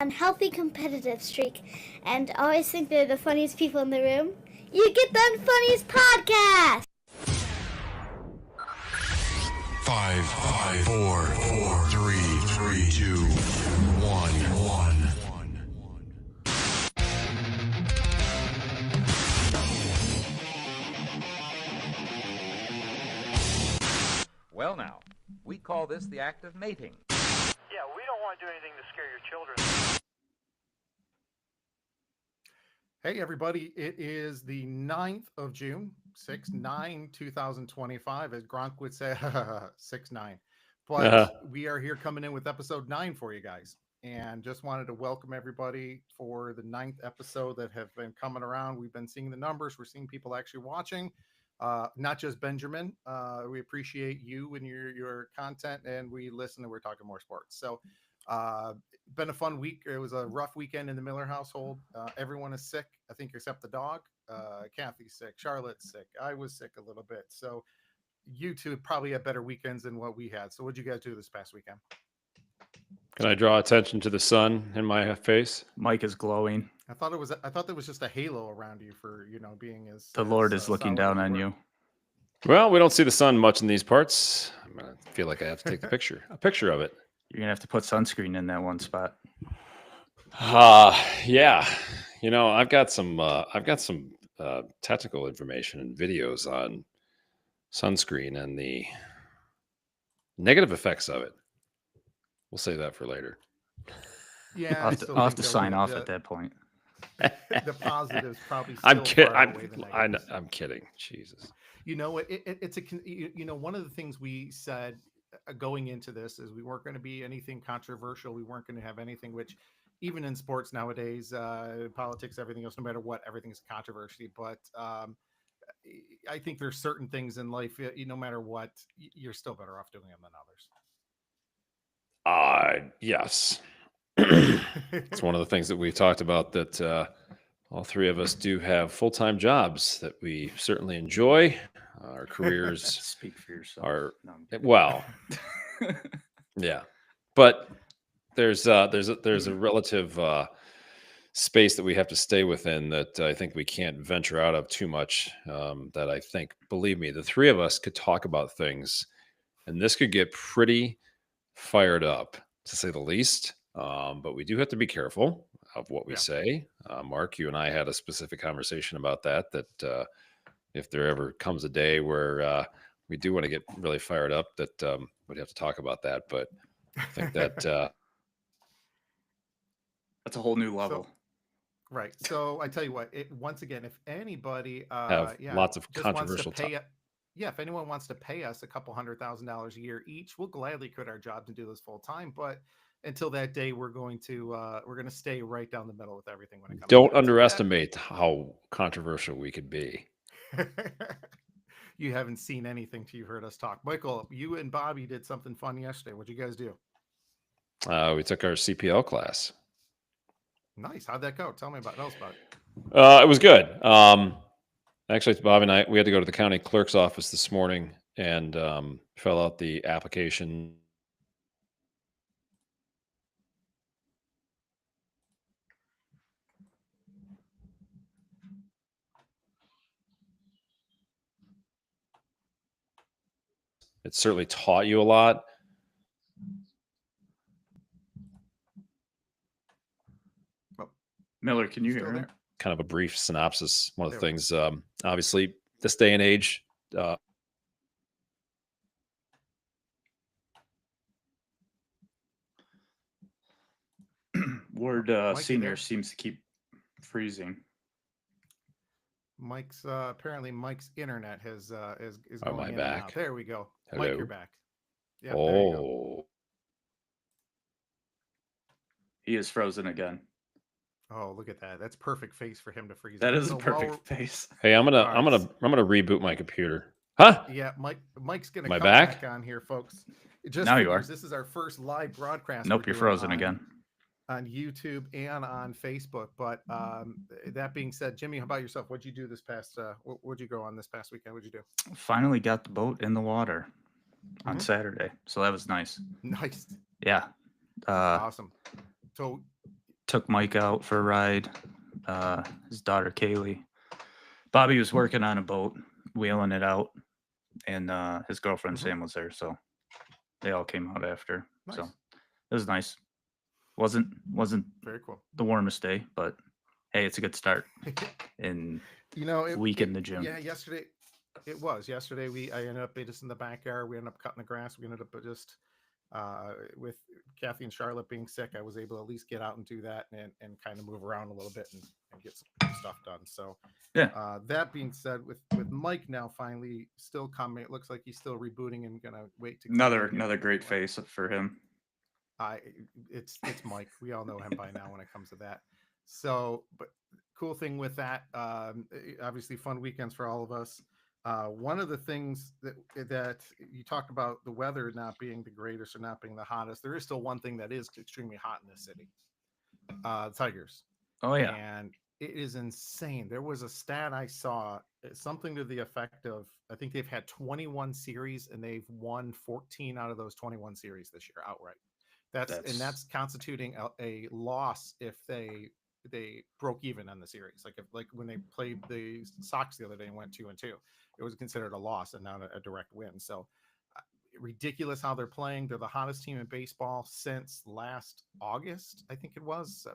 unhealthy competitive streak and always think they're the funniest people in the room, you get the Unfunniest Podcast! 5, 4, 3, 2, 1. Well, now, we call this the act of mating. Yeah, we don't want to do anything to scare your children. Hey, everybody. It is the 9th of June, 6/9/2025, as Gronk would say, 6/9. But we are here coming in with episode 9 for you guys. And just wanted to welcome everybody for the 9th episode that have been coming around. We've been seeing the numbers. We're seeing people actually watching. Not just Benjamin. We appreciate you and your content, and we listen and we're talking more sports. So been a fun week. It was a rough weekend in the Miller household. Everyone is sick, I think, except the dog. Kathy's sick, Charlotte's sick, I was sick a little bit. So you two probably had better weekends than what we had. So what'd you guys do this past weekend? Can I draw attention to the sun in my face? Mike is glowing. I thought there was just a halo around you for being as the Lord is looking down on you. Well, we don't see the sun much in these parts. I feel like I have to take a picture of it. You're gonna have to put sunscreen in that one spot. Yeah. I've got some technical information and videos on sunscreen and the negative effects of it. We'll save that for later. Yeah, I'll have to sign off at that point. The positives probably. I'm kidding. I'm kidding. Jesus. It's one of the things we said going into this is we weren't going to be anything controversial. We weren't going to have anything which, even in sports nowadays, politics, everything else, no matter what, everything's controversy. But I think there's certain things in life, no matter what, you're still better off doing them than others. Yes. It's one of the things that we've talked about, that all three of us do have full-time jobs that we certainly enjoy. Our careers Speak for yourself. Yeah, but there's a relative space that we have to stay within that I think we can't venture out of too much. That I think, believe me, the three of us could talk about things, and this could get pretty fired up, to say the least. But we do have to be careful of what we say. Mark, you and I had a specific conversation about that if there ever comes a day where we do want to get really fired up, that we'd have to talk about that. But I think that that's a whole new level. Right. So I tell you what, once again, if anybody have lots of controversial if anyone wants to pay us a couple $100,000 a year each, we'll gladly quit our jobs and do this full time. But until that day, we're going to stay right down the middle with everything when it comes. Don't underestimate how controversial we could be. You haven't seen anything till you heard us talk. Michael, you and Bobby did something fun yesterday. What'd you guys do? We took our CPL class. Nice. How'd that go? Tell us about it. It was good. Actually, Bobby and I, we had to go to the county clerk's office this morning and fill out the application. It certainly taught you a lot. Miller, can you hear me? Kind of a brief synopsis. One of the things, obviously, this day and age, Word senior seems to keep freezing. Apparently Mike's internet is going my in back. and out. There we go. Hello. Mike, you're back. Yeah. Oh, he is frozen again. Oh, look at that. That's perfect face for him to freeze. That is a perfect face. Hey, I'm gonna reboot my computer. Huh? Yeah, Mike's gonna come back on here, folks. Now you are. This is our first live broadcast. Nope, you're frozen again. On YouTube and on Facebook. But that being said, Jimmy, how about yourself? What'd you do this past? What'd you go on this past weekend? What'd you do? Finally got the boat in the water on Saturday, so that was nice. Nice. Yeah. Awesome. So took Mike out for a ride. His daughter Kaylee. Bobby was working on a boat, wheeling it out, and his girlfriend Sam was there, so they all came out after. So Nice. it was nice. Wasn't Very cool. the warmest day, but hey, it's a good start in week in the gym. Yeah, yesterday it was. Yesterday I ended up just in the backyard. We ended up cutting the grass. We ended up just with Kathy and Charlotte being sick, I was able to at least get out and do that and kind of move around a little bit and get some stuff done. So Yeah. that being said, with Mike now finally still coming, it looks like he's still rebooting and gonna wait to Another great face for him. It's Mike. We all know him by now when it comes to that. So, but cool thing with that, obviously fun weekends for all of us. One of the things that you talked about, the weather not being the greatest or not being the hottest, there is still one thing that is extremely hot in this city. Tigers. Oh yeah. And it is insane. There was a stat I saw, something to the effect of, I think they've had 21 series and they've won 14 out of those 21 series this year outright. That's constituting a loss if they broke even on the series. Like when they played the Sox the other day and went 2-2, it was considered a loss and not a direct win. So ridiculous how they're playing. They're the hottest team in baseball since last August, I think it was,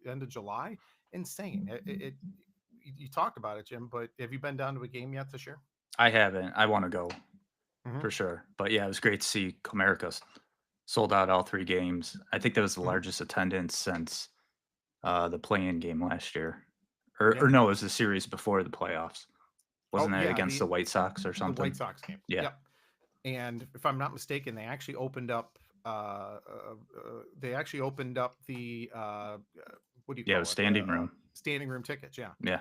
end of July. Insane. You talked about it, Jim, but have you been down to a game yet this year? I haven't. I want to go for sure. But yeah, it was great to see Comerica sold out all 3 games. I think that was the largest attendance since the play-in game last year. Or no, it was the series before the playoffs. Wasn't it against the White Sox or something? The White Sox game. Yeah. Yep. And if I'm not mistaken, they actually opened up the what do you call it? Standing room. Standing room tickets, yeah. Yeah.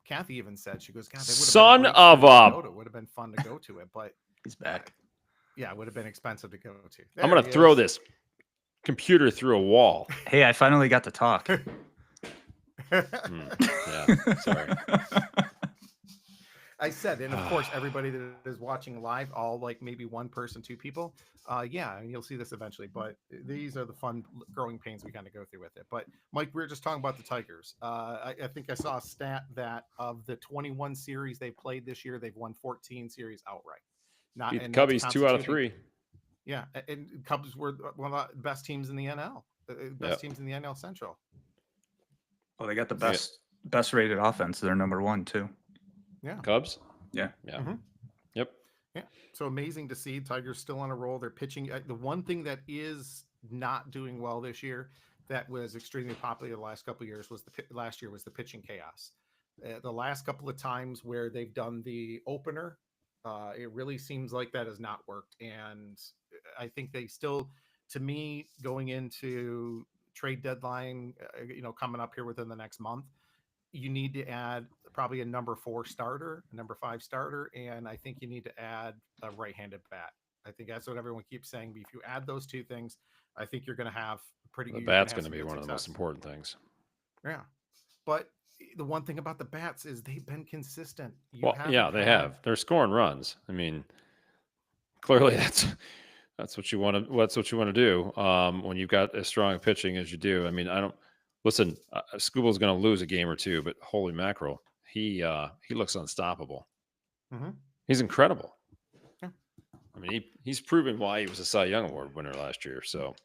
Kathy even said, she goes, God, Son of a. It would have been fun to go to it, but He's back. Yeah, it would have been expensive to go to. I'm gonna throw this computer through a wall. Hey, I finally got to talk. Yeah, sorry. I said, and of course, everybody that is watching live, all like maybe one person, 2 people. Yeah, and you'll see this eventually. But these are the fun growing pains we kind of go through with it. But Mike, we were just talking about the Tigers. I think I saw a stat that of the 21 series they played this year, they've won 14 series outright. Beat the Cubbies 2 out of 3. Yeah, and Cubs were one of the best teams in the NL, teams in the NL Central. Well, they got the best rated offense. They're number 1 too. Yeah, Cubs. Yeah. Yep. Yeah. So amazing to see Tigers still on a roll. They're pitching. The one thing that is not doing well this year, that was extremely popular the last couple of years, was last year was the pitching chaos. The last couple of times where they've done the opener, it really seems like that has not worked. And I think they still, to me, going into trade deadline, coming up here within the next month, you need to add probably a number 4 starter, a number 5 starter, and I think you need to add a right-handed bat. I think that's what everyone keeps saying. But if you add those 2 things, I think you're going to have pretty. The bat's going to be one of the most important things. Yeah, but the one thing about the bats is they've been consistent. They have. They're scoring runs. I mean, clearly that's what you want to. That's what you want to do when you've got as strong pitching as you do. I mean, I don't. Listen, Scooble's going to lose a game or 2, but holy mackerel, he looks unstoppable. He's incredible. Yeah. I mean, he's proven why he was a Cy Young Award winner last year. So,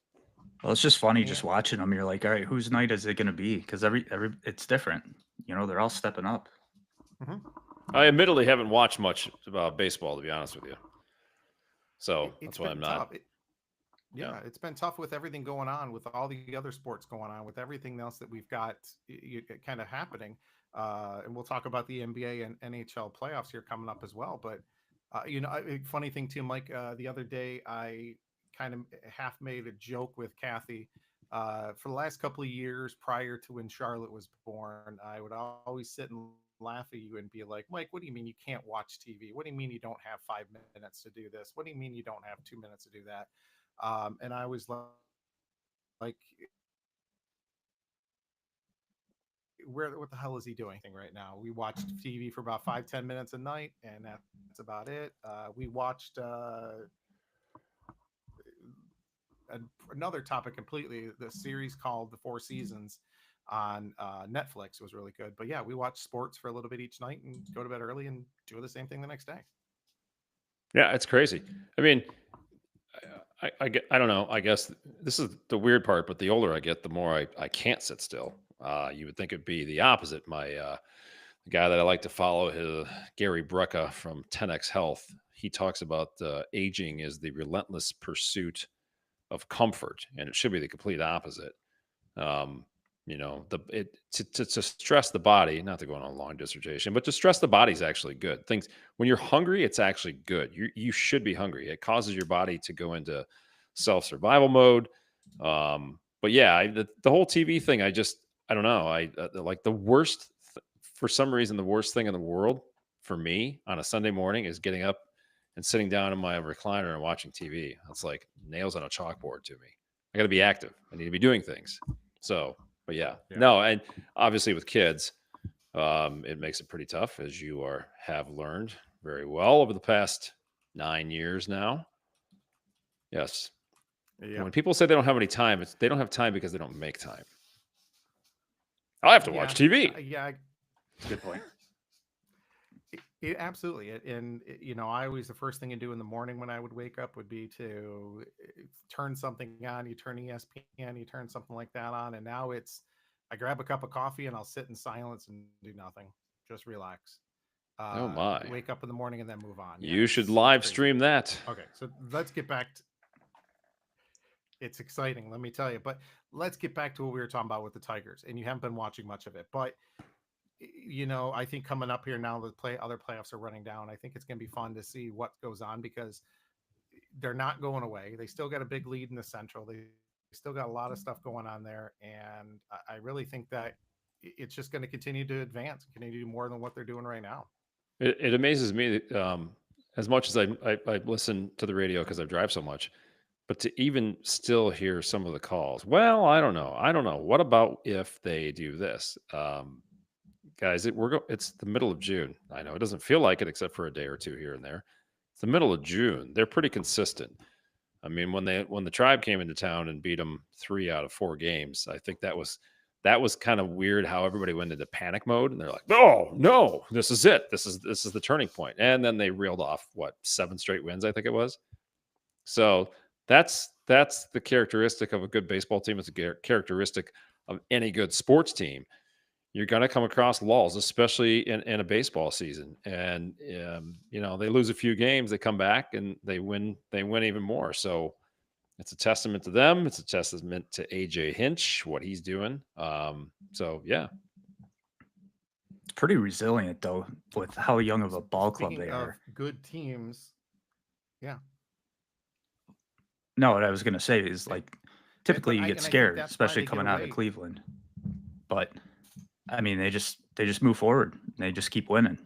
well, it's just funny just watching them. You're like, all right, whose night is it going to be? Because every it's different. They're all stepping up. I admittedly haven't watched much about baseball, to be honest with you. So that's why I'm not. It's been tough with everything going on, with all the other sports going on, with everything else that we've got kind of happening. And we'll talk about the NBA and NHL playoffs here coming up as well. But, a funny thing too, Mike, the other day, I kind of half made a joke with Kathy. For the last couple of years prior to when Charlotte was born, I would always sit and laugh at you and be like, Mike, what do you mean you can't watch TV? What do you mean you don't have 5 minutes to do this? What do you mean you don't have 2 minutes to do that? And I was like, what the hell is he doing right now? We watched TV for about 5-10 minutes a night, and that's about it. We watched another topic completely. The series called The Four Seasons on Netflix was really good. But yeah, we watch sports for a little bit each night and go to bed early and do the same thing the next day. Yeah, it's crazy. I mean, I don't know. I guess this is the weird part, but the older I get, the more I can't sit still. You would think it'd be the opposite. The guy that I like to follow, Gary Brecka from 10X Health, he talks about aging is the relentless pursuit of comfort, and it should be the complete opposite. To stress the body, not to go on a long dissertation, but to stress the body is actually good. Things when you're hungry, it's actually good. You should be hungry. It causes your body to go into self-survival mode. But yeah, the whole TV thing, I don't know. I like the worst. For some reason, the worst thing in the world for me on a Sunday morning is getting up and sitting down in my recliner and watching TV. It's like nails on a chalkboard to me. I got to be active. I need to be doing things. So, but yeah. No, and obviously with kids, it makes it pretty tough, as you have learned very well over the past 9 years now. Yes. Yeah. When people say they don't have any time, they don't have time because they don't make time. I have to watch TV. Good point. Absolutely. And, I always, the first thing I do in the morning when I would wake up would be to turn something on. You turn ESPN, you turn something like that on. And now I grab a cup of coffee and I'll sit in silence and do nothing. Just relax. Oh my. Wake up in the morning and then move on. You should live stream that. Okay. So let's get back to, it's exciting, let me tell you, but let's get back to what we were talking about with the Tigers, and you haven't been watching much of it, but I think coming up here now, other playoffs are running down. I think it's going to be fun to see what goes on because they're not going away. They still got a big lead in the Central. They still got a lot of stuff going on there. And I really think that it's just going to continue to advance, continue to do more than what they're doing right now. It amazes me as much as I listen to the radio because I drive so much, but to even still hear some of the calls. Well, I don't know. What about if they do this? Guys, it's the middle of June. I know it doesn't feel like it except for a day or two here and there. It's the middle of June. They're pretty consistent. I mean, when the Tribe came into town and beat them 3 out of 4 games, I think that was kind of weird how everybody went into panic mode and they're like, "Oh no, this is it. This is the turning point." And then they reeled off 7 straight wins, I think it was. So that's the characteristic of a good baseball team. It's a characteristic of any good sports team. You're going to come across lulls, especially in a baseball season. And, they lose a few games, they come back and they win even more. So it's a testament to them. It's a testament to AJ Hinch, what he's doing. So, yeah. It's pretty resilient, though, with how young of a ball club Speaking they of are. Good teams. Yeah. No, what I was going to say is, like, typically you get scared, especially they coming get out of away. Cleveland. But I mean, they just move forward. They just keep winning.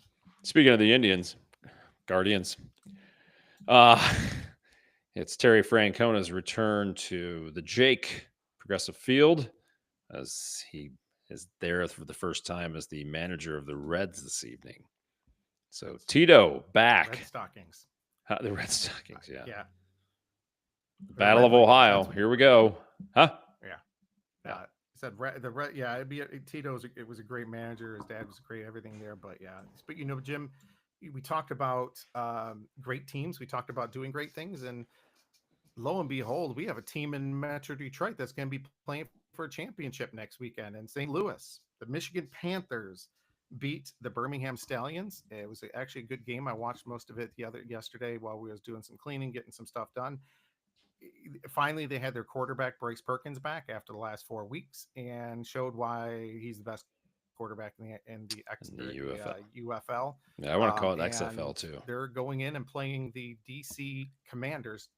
Speaking of the Indians, Guardians, it's Terry Francona's return to the Jake Progressive Field as he is there for the first time as the manager of the Reds this evening. So Tito back. Red Stockings. The Red Stockings, yeah. Yeah. Battle of Ohio. Here we go. Huh? Yeah. Said it'd be Tito. It was a great manager. His dad was great. Everything there, but yeah. But Jim, we talked about great teams. We talked about doing great things, and lo and behold, we have a team in Metro Detroit that's going to be playing for a championship next weekend in St. Louis. The Michigan Panthers beat the Birmingham Stallions. It was actually a good game. I watched most of it yesterday while we was doing some cleaning, getting some stuff done. Finally, they had their quarterback Bryce Perkins back after the last 4 weeks and showed why he's the best quarterback in the UFL. Yeah, I want to call it XFL too. They're going in and playing the DC Commanders.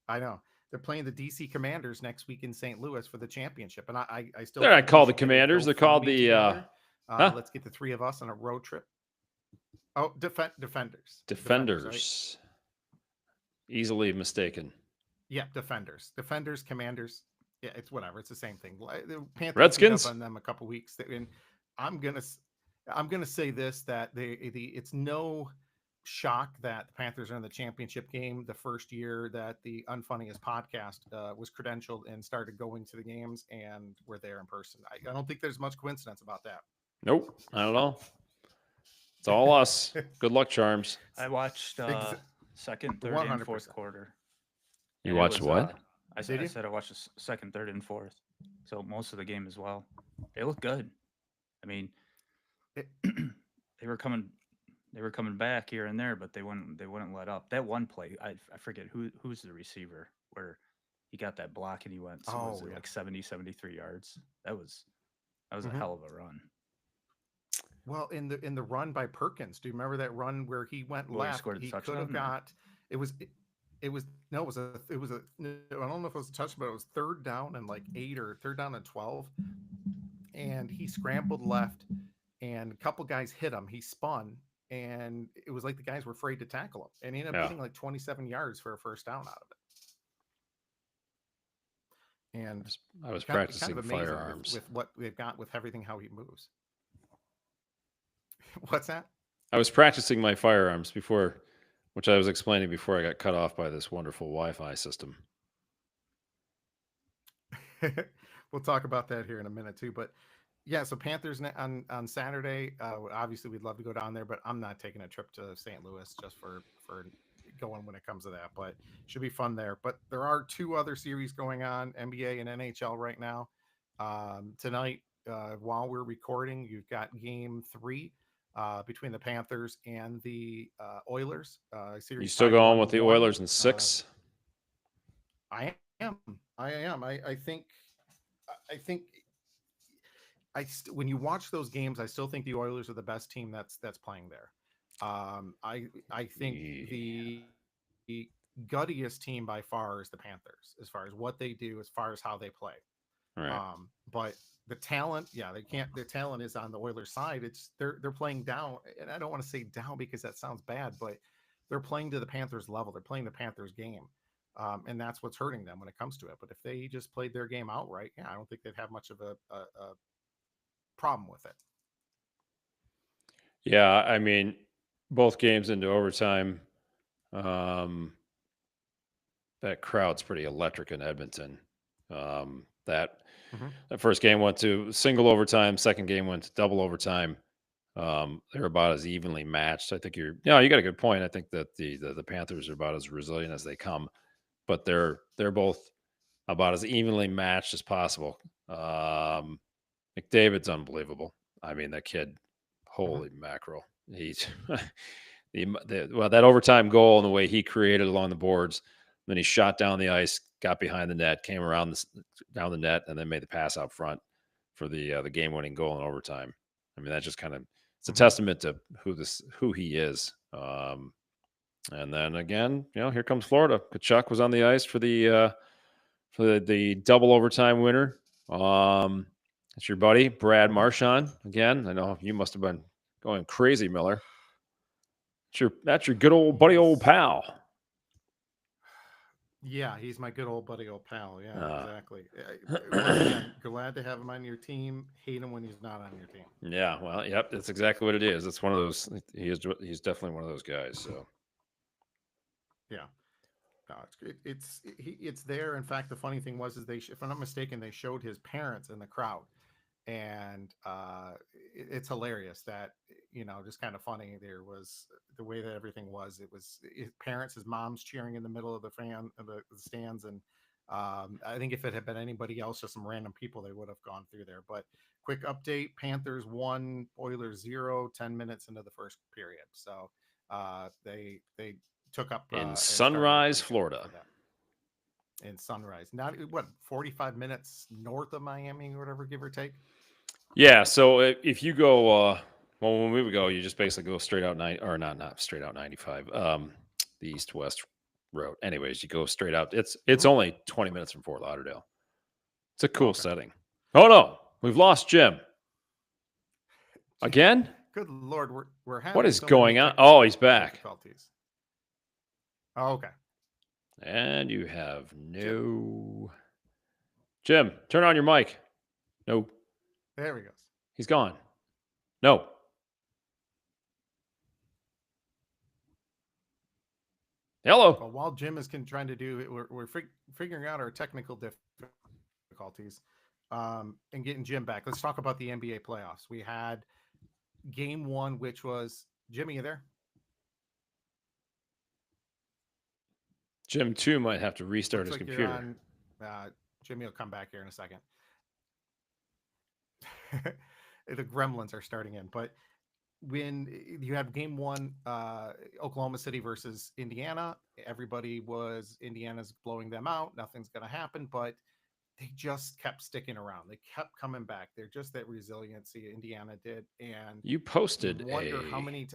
I know they're playing the DC Commanders next week in St. Louis for the championship, and I still. They're not called the Commanders. They're called the. Let's get the 3 of us on a road trip. Oh, Defenders. Defenders. Right? Easily mistaken. Yeah, Defenders, Commanders. Yeah, it's whatever. It's the same thing. The Panthers Redskins on them a couple weeks, and I'm gonna say this that it's no shock that the Panthers are in the championship game the first year that the Unfunniest podcast was credentialed and started going to the games and were there in person. I don't think there's much coincidence about that. Nope, not at all. It's all us. Good luck, Charms. I watched second, third, and 100%. fourth quarter. You And it watched was, what? I Did you? said I watched the second, third, and fourth. So most of the game as well. They look good. I mean, they were coming back here and there, but they wouldn't let up. That one play, I forget who's the receiver where he got that block and he went like 70, 73 yards. That was a hell of a run. Well, in the run by Perkins, do you remember that run where he went Where he left? scored the He could touchdown, have or- got it was I don't know if it was a touchdown, but it was third down and like 8 or third down and 12. And he scrambled left and a couple guys hit him. He spun and it was like the guys were afraid to tackle him. And he ended up getting like 27 yards for a first down out of it. And I was kind of practicing amazing firearms. with what they've got with everything, how he moves. What's that? I was practicing my firearms before, which I was explaining before I got cut off by this wonderful Wi-Fi system. We'll talk about that here in a minute too. But yeah, so Panthers on Saturday. Obviously, we'd love to go down there, but I'm not taking a trip to St. Louis just for going when it comes to that. But should be fun there. But there are 2 other series going on, NBA and NHL right now. Tonight, while we're recording, you've got Game 3 between the Panthers and the Oilers. Series You still tied going with the 1-1. Oilers in 6? I am. I think when you watch those games, I still think the Oilers are the best team that's playing there. I think the guttiest team by far is the Panthers, as far as what they do, as far as how they play. Right. But the talent, they can't. Their talent is on the Oilers' side. It's they're playing down, and I don't want to say down because that sounds bad, but they're playing to the Panthers' level. They're playing the Panthers' game. And that's what's hurting them when it comes to it. But if they just played their game outright, I don't think they'd have much of a problem with it. Yeah, I mean, both games into overtime. That crowd's pretty electric in Edmonton. That first game went to single overtime. Second game went to double overtime. They're about as evenly matched. I think you got a good point. I think that the Panthers are about as resilient as they come, but they're both about as evenly matched as possible. McDavid's unbelievable. I mean, that kid, holy mackerel. He's that overtime goal and the way he created along the boards. Then he shot down the ice, got behind the net, came around down the net, and then made the pass out front for the game-winning goal in overtime. I mean, that just kind of it's a testament to who he is. And then again, here comes Florida. Kachuk was on the ice for the double overtime winner. It's your buddy Brad Marchand again. I know you must have been going crazy, Miller. That's your good old buddy, old pal. Yeah, he's my good old buddy, old pal. Yeah, exactly. Once again, glad to have him on your team. Hate him when he's not on your team. Yeah, well, yep, that's exactly what it is. It's one of those. He's definitely one of those guys. So, yeah, no, it's there. In fact, the funny thing was, if I'm not mistaken, they showed his parents in the crowd, and it's hilarious that just kind of funny. There was the way that everything was. It was his parents, his mom's cheering in the middle of the stands, and I think if it had been anybody else, just some random people, they would have gone through there. But quick update: Panthers 1, Oilers 0. 10 minutes into the first period, so they took up in Sunrise, Florida. In Sunrise, not 45 minutes north of Miami or whatever, give or take. Yeah, so if you go, when we would go, you just basically go straight out not straight out 95, the east-west road. Anyways, you go straight out. It's only 20 minutes from Fort Lauderdale. It's a cool setting. Oh no, we've lost Jim again. Good Lord, we're having what is so going many on? Oh, he's back. difficulties. Oh, okay. And you have no Jim. Turn on your mic. No. There he goes. He's gone. No. Hello. But while Jim is trying to do it, we're figuring out our technical difficulties and getting Jim back. Let's talk about the NBA playoffs. We had game 1, which was Jimmy. You there? Jim too might have to restart Looks his like you're computer. on. Jimmy will come back here in a second. The gremlins are starting in, but when you have game 1, Oklahoma City versus Indiana, everybody was Indiana's blowing them out. Nothing's going to happen, but they just kept sticking around. They kept coming back. They're just that resiliency Indiana did. And You posted you wonder a how many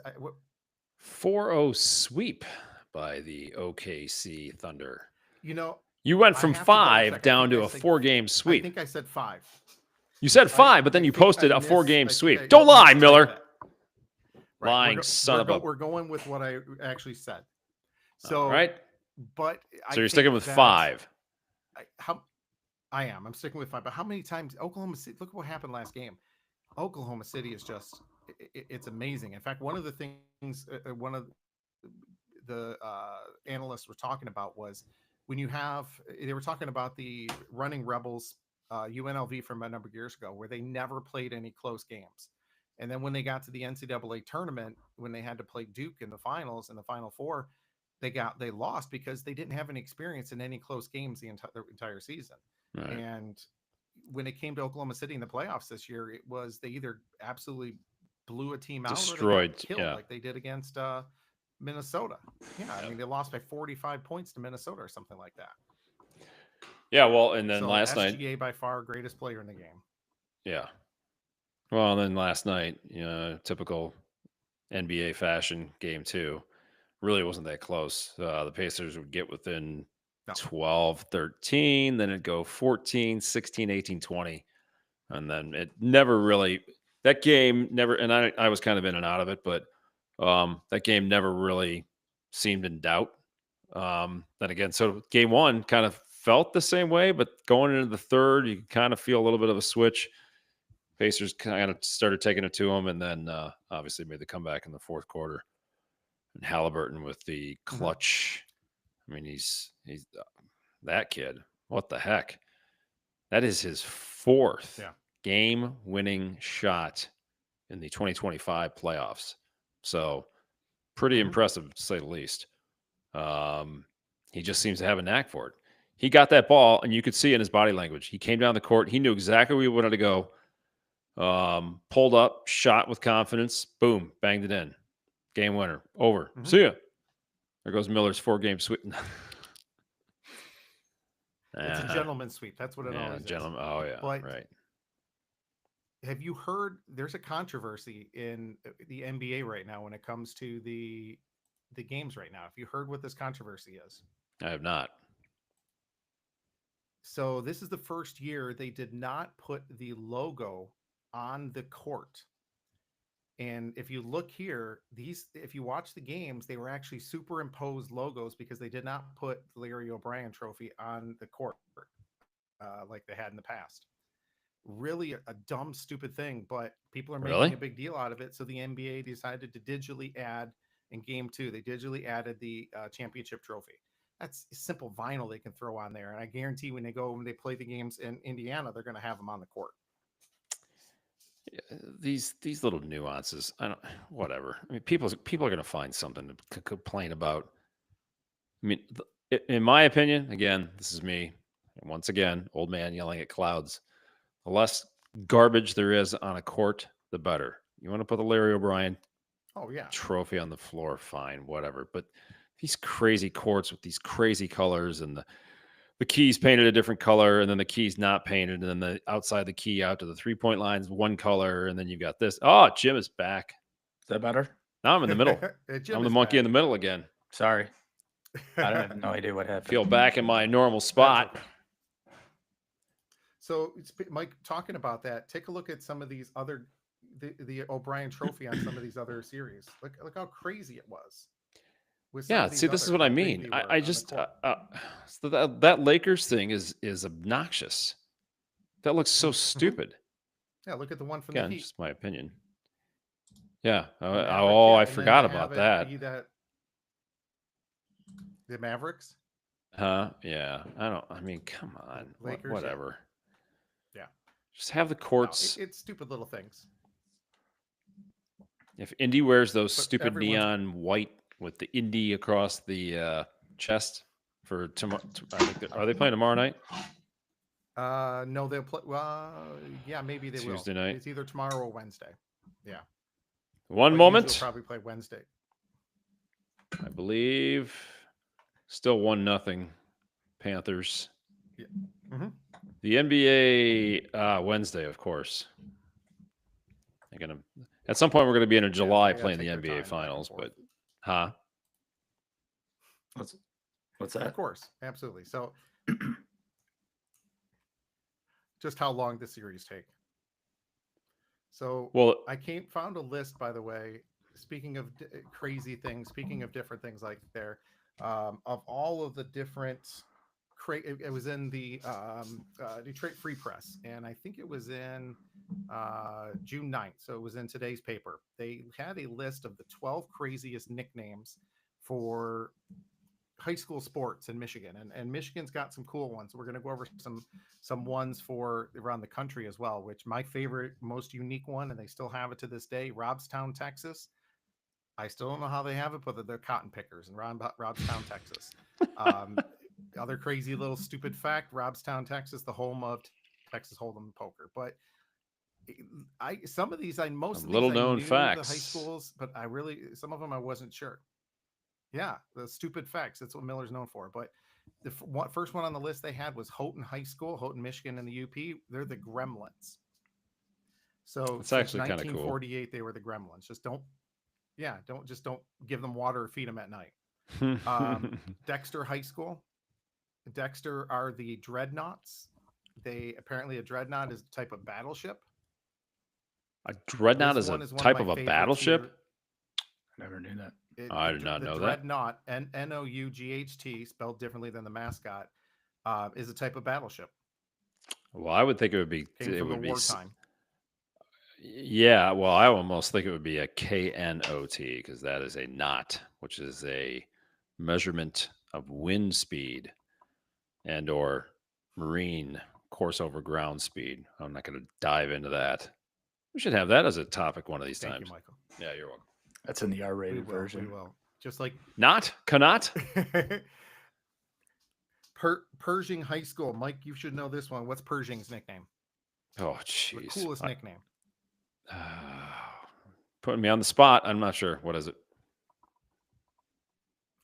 4-0 sweep by the OKC Thunder. you know, You went I from have to double 5 check. I down think to I a said- 4-game I sweep. think I said 5. You said 5, but then I you think posted I a missed- 4-game I think sweep. I Don't lie, mistyped Miller. that. Right, Lying son of a. We're going with what I actually said. All So, right. but So you're sticking with 5. I'm sticking with 5. But how many times Oklahoma City? Look at what happened last game. Oklahoma City is just it's amazing. In fact, one of the things one of the analysts were talking about was when they were talking about the Running Rebels UNLV from a number of years ago, where they never played any close games. And then when they got to the NCAA tournament, when they had to play Duke in the finals, in the Final Four, they lost because they didn't have any experience in any close games the entire season. Right. And when it came to Oklahoma City in the playoffs this year, it was they either absolutely blew a team out or they Destroyed, got killed like they did against Minnesota. Yeah, I mean they lost by 45 points to Minnesota or something like that. Yeah, well, and then So last SGA night. by far greatest player in the game. Yeah. Well, and then last night, typical NBA fashion, game 2 really wasn't that close. The Pacers would get within 12, 13, then it'd go 14, 16, 18, 20. And then it never really, that game never, and I was kind of in and out of it, but that game never really seemed in doubt. Then again, so game 1 kind of felt the same way, but going into the third, you kind of feel a little bit of a switch. Pacers kind of started taking it to them, and then obviously made the comeback in the fourth quarter. And Halliburton with the clutch. I mean, he's that kid. What the heck? That is his 4th game-winning shot in the 2025 playoffs. So pretty impressive, to say the least. He just seems to have a knack for it. He got that ball, and you could see in his body language. He came down the court. He knew exactly where he wanted to go. Pulled up, shot with confidence. Boom, banged it in. Game winner. Over. See ya. There goes Miller's 4-game sweep. It's a gentleman's sweep. That's what it always is. Oh, yeah. But right. have you heard there's a controversy in the NBA right now when it comes to the games right now? Have you heard what this controversy is? I have not. So this is the first year they did not put the logo on the court. And if you look here, if you watch the games, they were actually superimposed logos because they did not put the Larry O'Brien trophy on the court like they had in the past. Really a dumb, stupid thing, but people are making a big deal out of it. So the NBA decided to digitally add in game 2, they digitally added the championship trophy. That's simple vinyl they can throw on there. And I guarantee when they play the games in Indiana, they're going to have them on the court. These little nuances, whatever. I mean, people are going to find something to complain about. I mean, in my opinion, again, this is me. Once again, old man yelling at clouds. The less garbage there is on a court, the better. You want to put the Larry O'Brien trophy on the floor, fine, whatever. But these crazy courts with these crazy colors and the keys painted a different color, and then the keys not painted, and then the outside the key out to the 3-point lines, one color, and then you've got this. Oh, Jim is back. Is that better? Now I'm in the middle. I'm the monkey in the middle again. Sorry. I don't have no idea what happened. Feel back in my normal spot. So, Mike, talking about that, take a look at some of these other the O'Brien trophy on some of these other series. Look how crazy it was. Yeah, see, this is what I mean. I just so that Lakers thing is obnoxious. That looks so stupid. Yeah, look at the one from Again, the Heat. just my opinion. Yeah. I forgot about that. The Mavericks. Huh? Yeah. I mean, come on. Lakers, yeah. Whatever. Yeah. Just have the No, courts. it's stupid little things. If Indy wears those But stupid everyone's- neon white with the Indy across the chest for tomorrow, I think are they playing tomorrow night? No, they'll play. Yeah, maybe they will. Tuesday night? It's either tomorrow or Wednesday. Yeah. One But moment. usually Probably play Wednesday. I believe still 1-0 Panthers. Yeah. Mhm. The NBA Wednesday, of course. They're gonna at some point we're gonna be in July they gotta playing the take their NBA time back and finals, forth. but What's Of that? course, absolutely. So, just how long the series take? So, well, I found a list, by the way. Speaking of crazy things, speaking of different things like there, of all of the different, it was in the Detroit Free Press, and I think it was in June 9th. So it was in today's paper. They had a list of the 12 craziest nicknames for high school sports in Michigan, and Michigan's got some cool ones. We're going to go over some ones for around the country as well, which my favorite, most unique one, and they still have it to this day, Robstown, Texas. I still don't know how they have it, but they're cotton pickers in Robstown, Texas. Other crazy little stupid fact, Robstown, Texas, the home of Texas Hold'em poker. But some of these, most of these little I known knew facts. the high schools, but some of them I wasn't sure. Yeah, the stupid facts. That's what Miller's known for. But the first one on the list they had was Houghton High School, Houghton, Michigan, in the UP. They're the Gremlins. So it's actually kind of cool. 1948, they were the Gremlins. Don't give them water or feed them at night. Dexter High School. Dexter are the Dreadnoughts. A dreadnought is a type of battleship. A dreadnought is a type of a battleship? I never knew that. I did not know that. Dreadnought, Nought, spelled differently than the mascot, is a type of battleship. Well, I would think it would be. Came it from would the be. wartime. Yeah, well, I almost think it would be a KNOT because that is a knot, which is a measurement of wind speed and or marine course over ground speed. I'm not going to dive into that. We should have that as a topic one of these Thank times. you, Michael. Yeah, you're welcome. That's in the We R-rated will. version. We will. Just like Cannot? Pershing High School. Mike, you should know this one. What's Pershing's nickname? Oh, The jeez. coolest nickname. Putting me on the spot. I'm not sure. What is it?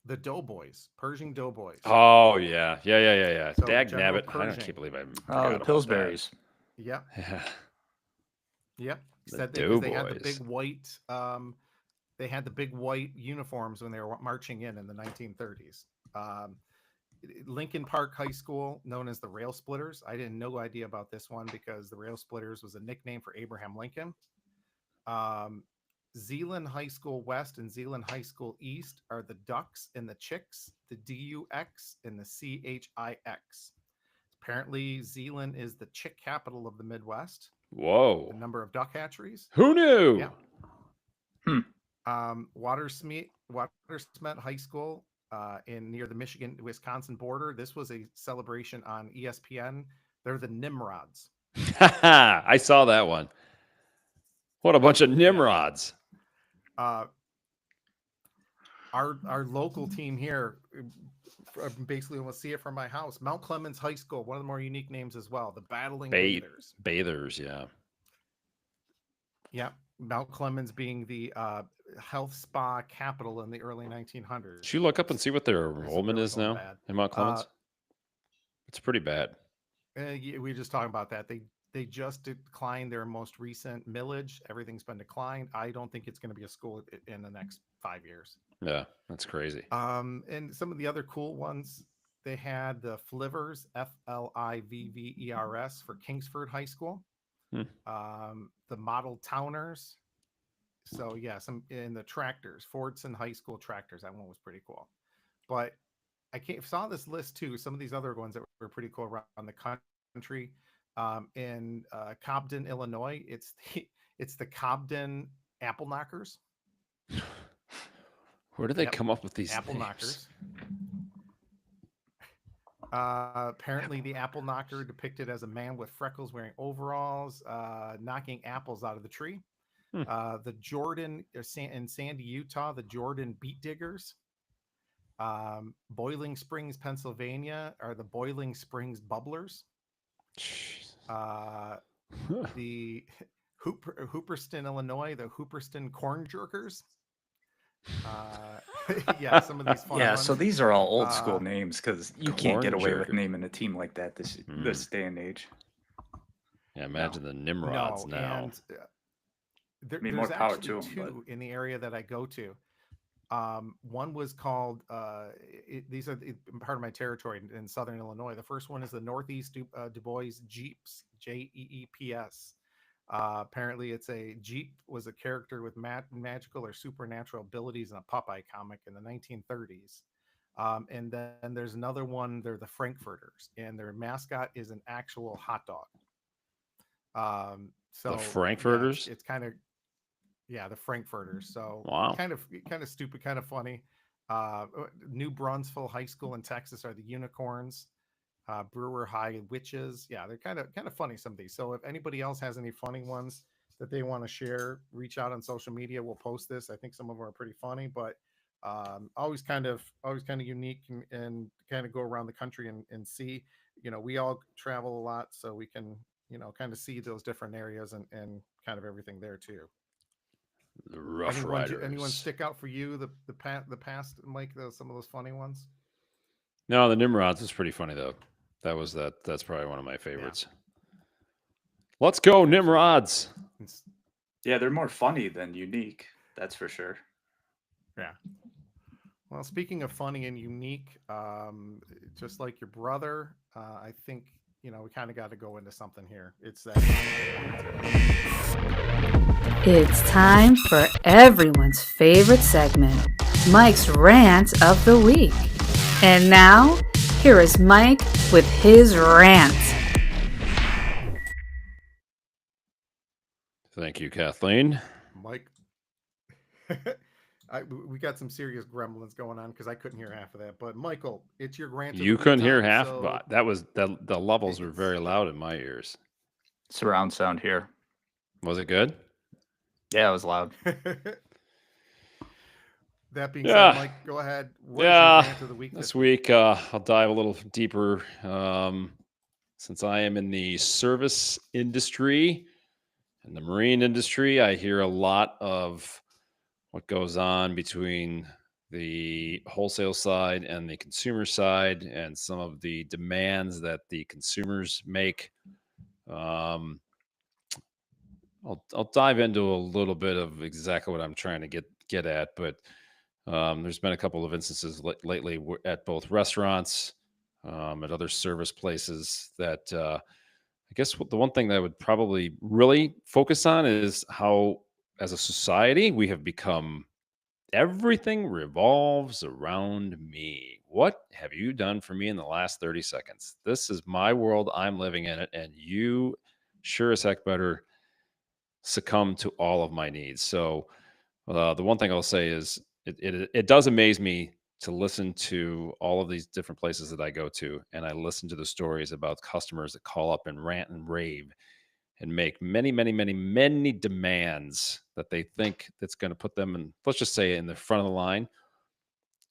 The Doughboys. Pershing Doughboys. Oh, yeah. So, Dag General nabbit. I Pershing. can't believe I Oh, forgot the about that. Pillsbury's. Yep. Yeah. Yep. The Said they had the Doughboys. big white. They had the big white uniforms when they were marching in the 1930s. Lincoln Park High School, known as the Rail Splitters. I didn't no idea about this one because the Rail Splitters was a nickname for Abraham Lincoln. Zeeland High School West and Zeeland High School East are the Ducks and the Chicks, the DUX and the CHIX. Apparently, Zeeland is the chick capital of the Midwest. Whoa. The number of duck hatcheries. Who knew? Yeah. Watersmeet High School in near the Michigan-Wisconsin border. This was a celebration on ESPN. They're the Nimrods. I saw that one. What a bunch of Nimrods. Our local team here, basically, we'll see it from my house. Mount Clemens High School, one of the more unique names as well. The Battling Bathers. Bathers, yeah. Yeah. Mount Clemens being the health spa capital in the early 1900s. Did you look up and see what their enrollment is now in Mount Clemens? It's pretty bad. We were just talking about that. They just declined their most recent millage. Everything's been declined. I don't think it's going to be a school in the next 5 years. Yeah, that's crazy. And some of the other cool ones, they had the Flivvers, FLIVVERS for Kingsford High School. The Model Towners. So yeah, some in the tractors, Fordson High School tractors. That one was pretty cool. But I saw this list too. Some of these other ones that were pretty cool around the country. In Cobden, Illinois, it's the Cobden Apple Knockers. Where do they come up with these Apple names? Knockers? Apparently, the apple knocker depicted as a man with freckles wearing overalls, knocking apples out of the tree. The Jordan in Sandy, Utah, the Jordan Beet Diggers. Boiling Springs, Pennsylvania, are the Boiling Springs Bubblers. The Hooperston, Illinois, the Hooperston Corn Jerkers. Yeah, some of these fun Yeah, ones. so these are all old school names because you can't get Corn away with jerker. naming a team like that this day and age. Yeah, imagine the Nimrods now. And mean, more there's power actually to 'em, but- two in the area that I go to. One was called these are part of my territory in southern Illinois. The first one is the Northeast Du Bois Jeeps, Jeeps. Apparently it's a Jeep was a character with magical or supernatural abilities in a Popeye comic in the 1930s. And then there's another one, they're the Frankfurters, and their mascot is an actual hot dog. So The Frankfurters? Yeah, it's kind of, yeah, the Frankfurters. So Wow. kind of stupid, kind of funny. New Brunsville High School in Texas are the Unicorns. Brewer High Witches. Yeah, they're kind of funny, some of these. So if anybody else has any funny ones that they want to share, reach out on social media. We'll post this. I think some of them are pretty funny, but always kind of unique and kind of go around the country and see. We all travel a lot, so we can kind of see those different areas and kind of everything there too. The Rough Riders. Anyone stick out for you the past, Mike? Some of those funny ones. No, the Nimrods was pretty funny though. That's probably one of my favorites. Yeah. Let's go, Nimrods. Yeah, they're more funny than unique. That's for sure. Yeah. Well, speaking of funny and unique, just like your brother, I think we kind of got to go into something here. It's time for everyone's favorite segment, Mike's Rant of the Week. And now, here is Mike with his rant. Thank you, Kathleen. Mike, we got some serious gremlins going on because I couldn't hear half of that. But Michael, it's your rant. You couldn't hear half, but the levels were very loud in my ears. Surround sound here. Was it good? Yeah, it was loud. That being said, Mike, go ahead. What is your rant of the week this week? I'll dive a little deeper. Since I am in the service industry and the marine industry, I hear a lot of what goes on between the wholesale side and the consumer side and some of the demands that the consumers make. I'll dive into a little bit of exactly what I'm trying to get at, but there's been a couple of instances lately at both restaurants, at other service places that I guess the one thing that I would probably really focus on is how, as a society, we have become everything revolves around me. What have you done for me in the last 30 seconds? This is my world. I'm living in it. And you sure as heck better succumb to all of my needs. So the one thing I'll say is it does amaze me to listen to all of these different places that I go to. And I listen to the stories about customers that call up and rant and rave and make many, many, many, many demands that they think that's going to put them in, let's just say, in the front of the line.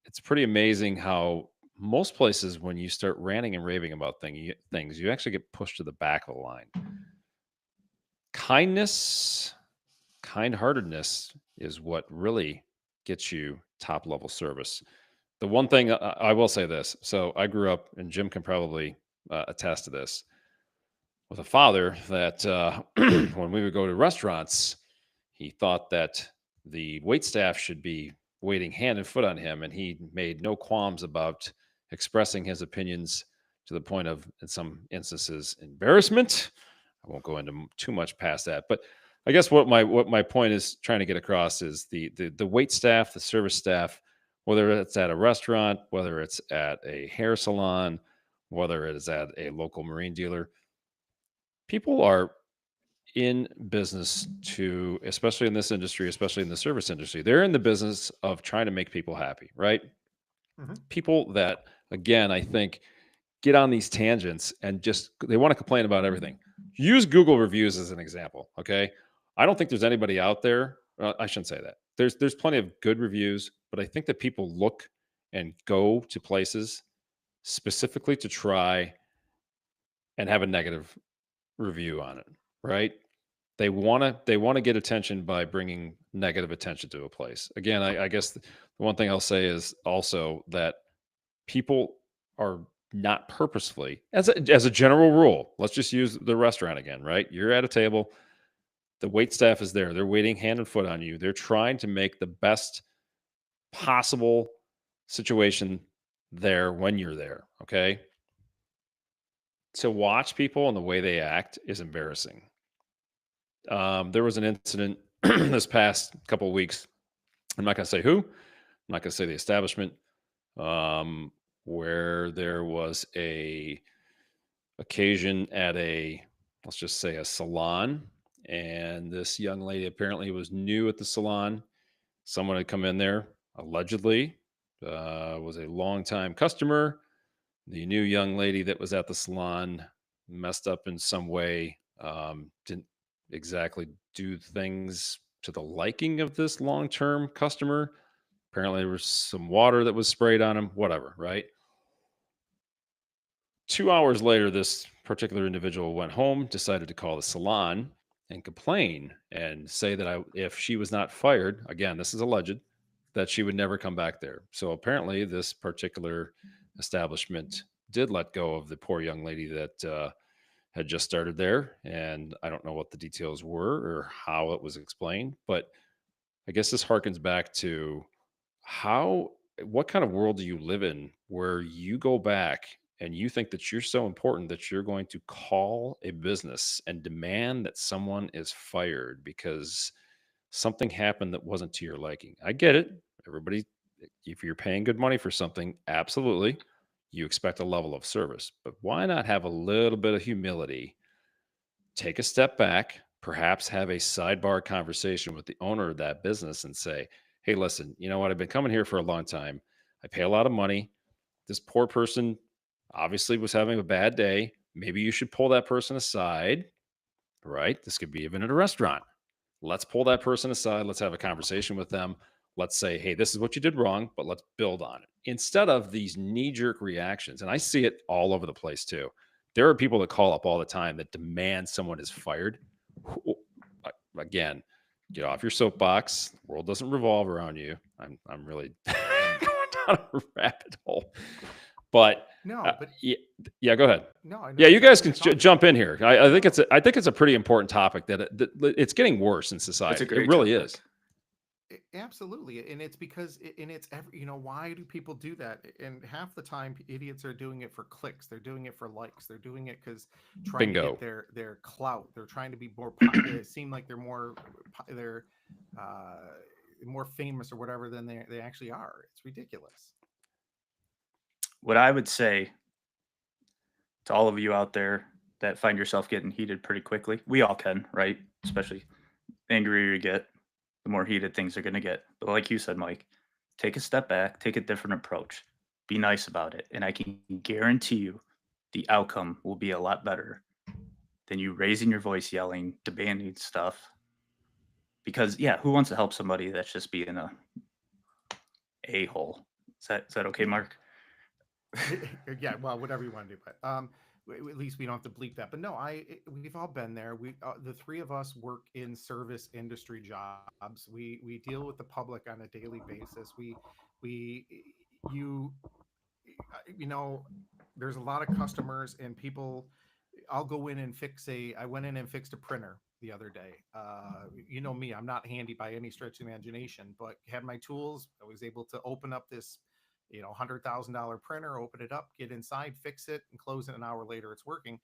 It's pretty amazing how most places, when you start ranting and raving about things, you actually get pushed to the back of the line. Kindness, kind-heartedness is what really gets you top-level service. The one thing I will say this. So I grew up, and Jim can probably attest to this, with a father that when we would go to restaurants, he thought that the wait staff should be waiting hand and foot on him, and he made no qualms about expressing his opinions to the point of, in some instances, embarrassment. I won't go into too much past that, but I guess what my point is trying to get across is the wait staff, the service staff, whether it's at a restaurant, whether it's at a hair salon, whether it is at a local marine dealer. People are in business to, especially in this industry, especially in the service industry, they're in the business of trying to make people happy, right? Mm-hmm. People that, again, I think get on these tangents and they want to complain about everything. Use Google reviews as an example. Okay. I don't think there's anybody out there. I shouldn't say that. There's plenty of good reviews, but I think that people look and go to places specifically to try and have a negative review on it, right? They want to get attention by bringing negative attention to a place. Again, I guess the one thing I'll say is also that people are not purposefully, as a general rule. Let's just use the restaurant again, right? You're at a table, the wait staff is there. They're waiting hand and foot on you. They're trying to make the best possible situation there when you're there. Okay. To watch people and the way they act is embarrassing. There was an incident this past couple of weeks. I'm not going to say who. I'm not going to say the establishment. Where there was a occasion at let's just say a salon, and this young lady apparently was new at the salon. Someone had come in there, allegedly, was a longtime customer. The new young lady that was at the salon messed up in some way, didn't exactly do things to the liking of this long-term customer. Apparently there was some water that was sprayed on him, whatever, right? 2 hours later, this particular individual went home, decided to call the salon and complain and say that if she was not fired, again, this is alleged, that she would never come back there. So apparently this particular establishment did let go of the poor young lady that had just started there. And I don't know what the details were or how it was explained, but I guess this harkens back to what kind of world do you live in where you go back and you think that you're so important that you're going to call a business and demand that someone is fired because something happened that wasn't to your liking? I get it. Everybody, if you're paying good money for something, absolutely, you expect a level of service. But why not have a little bit of humility? Take a step back, perhaps have a sidebar conversation with the owner of that business and say, hey, listen, you know what? I've been coming here for a long time. I pay a lot of money. This poor person obviously was having a bad day. Maybe you should pull that person aside, right? This could be even at a restaurant. Let's pull that person aside. Let's have a conversation with them. Let's say, hey, this is what you did wrong, but let's build on it. Instead of these knee-jerk reactions, and I see it all over the place too. There are people that call up all the time that demand someone is fired. Again, get off your soapbox. The world doesn't revolve around you. I'm really going down a rabbit hole. But yeah, go ahead. Yeah, you guys can jump in here. I think it's a pretty important topic that it's getting worse in society. It really is. Absolutely. And it's because why do people do that? And half the time idiots are doing it for clicks. They're doing it for likes. They're doing it because trying to get their clout. They're trying to be more popular. It seem like they're more famous or whatever than they actually are. It's ridiculous. What I would say to all of you out there that find yourself getting heated pretty quickly, we all can, right? Especially the angrier you get, the more heated things are going to get. But like you said, Mike, take a step back, take a different approach, be nice about it. And I can guarantee you the outcome will be a lot better than you raising your voice, yelling, demanding stuff. Because, yeah, who wants to help somebody that's just being a-hole? Is that okay, Mark? Yeah, well, whatever you want to do. But at least we don't have to bleep that. But no, we've all been there. The three of us work in service industry jobs. We deal with the public on a daily basis. There's a lot of customers and people. I'll go in and I went in and fixed a printer the other day. You know me, I'm not handy by any stretch of the imagination, but had my tools. I was able to open up this $100,000 printer, open it up, get inside, fix it, and close it. An hour later, it's working.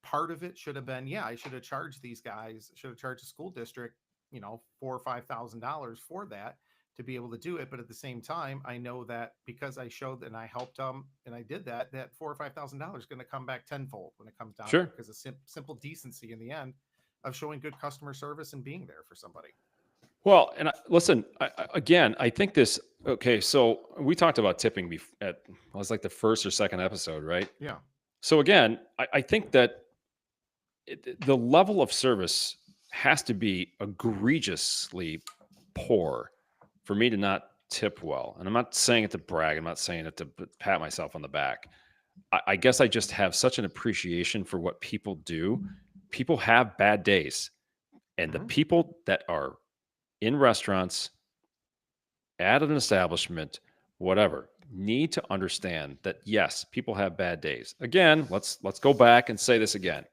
Part of it should have been, I should have charged these guys, should have charged the school district, $4,000 or $5,000 for that to be able to do it. But at the same time, I know that because I showed and I helped them and I did that $4,000 or $5,000 is going to come back tenfold when it comes down to it, because of simple decency in the end of showing good customer service and being there for somebody. Well, and listen, again, I think this. Okay, so we talked about tipping at was like the first or second episode, right? Yeah. So again, I think that the level of service has to be egregiously poor for me to not tip well. And I'm not saying it to brag. I'm not saying it to pat myself on the back. I guess I just have such an appreciation for what people do. People have bad days, and the people that are in restaurants, at an establishment, whatever, need to understand that yes, people have bad days. Again, let's go back and say this again.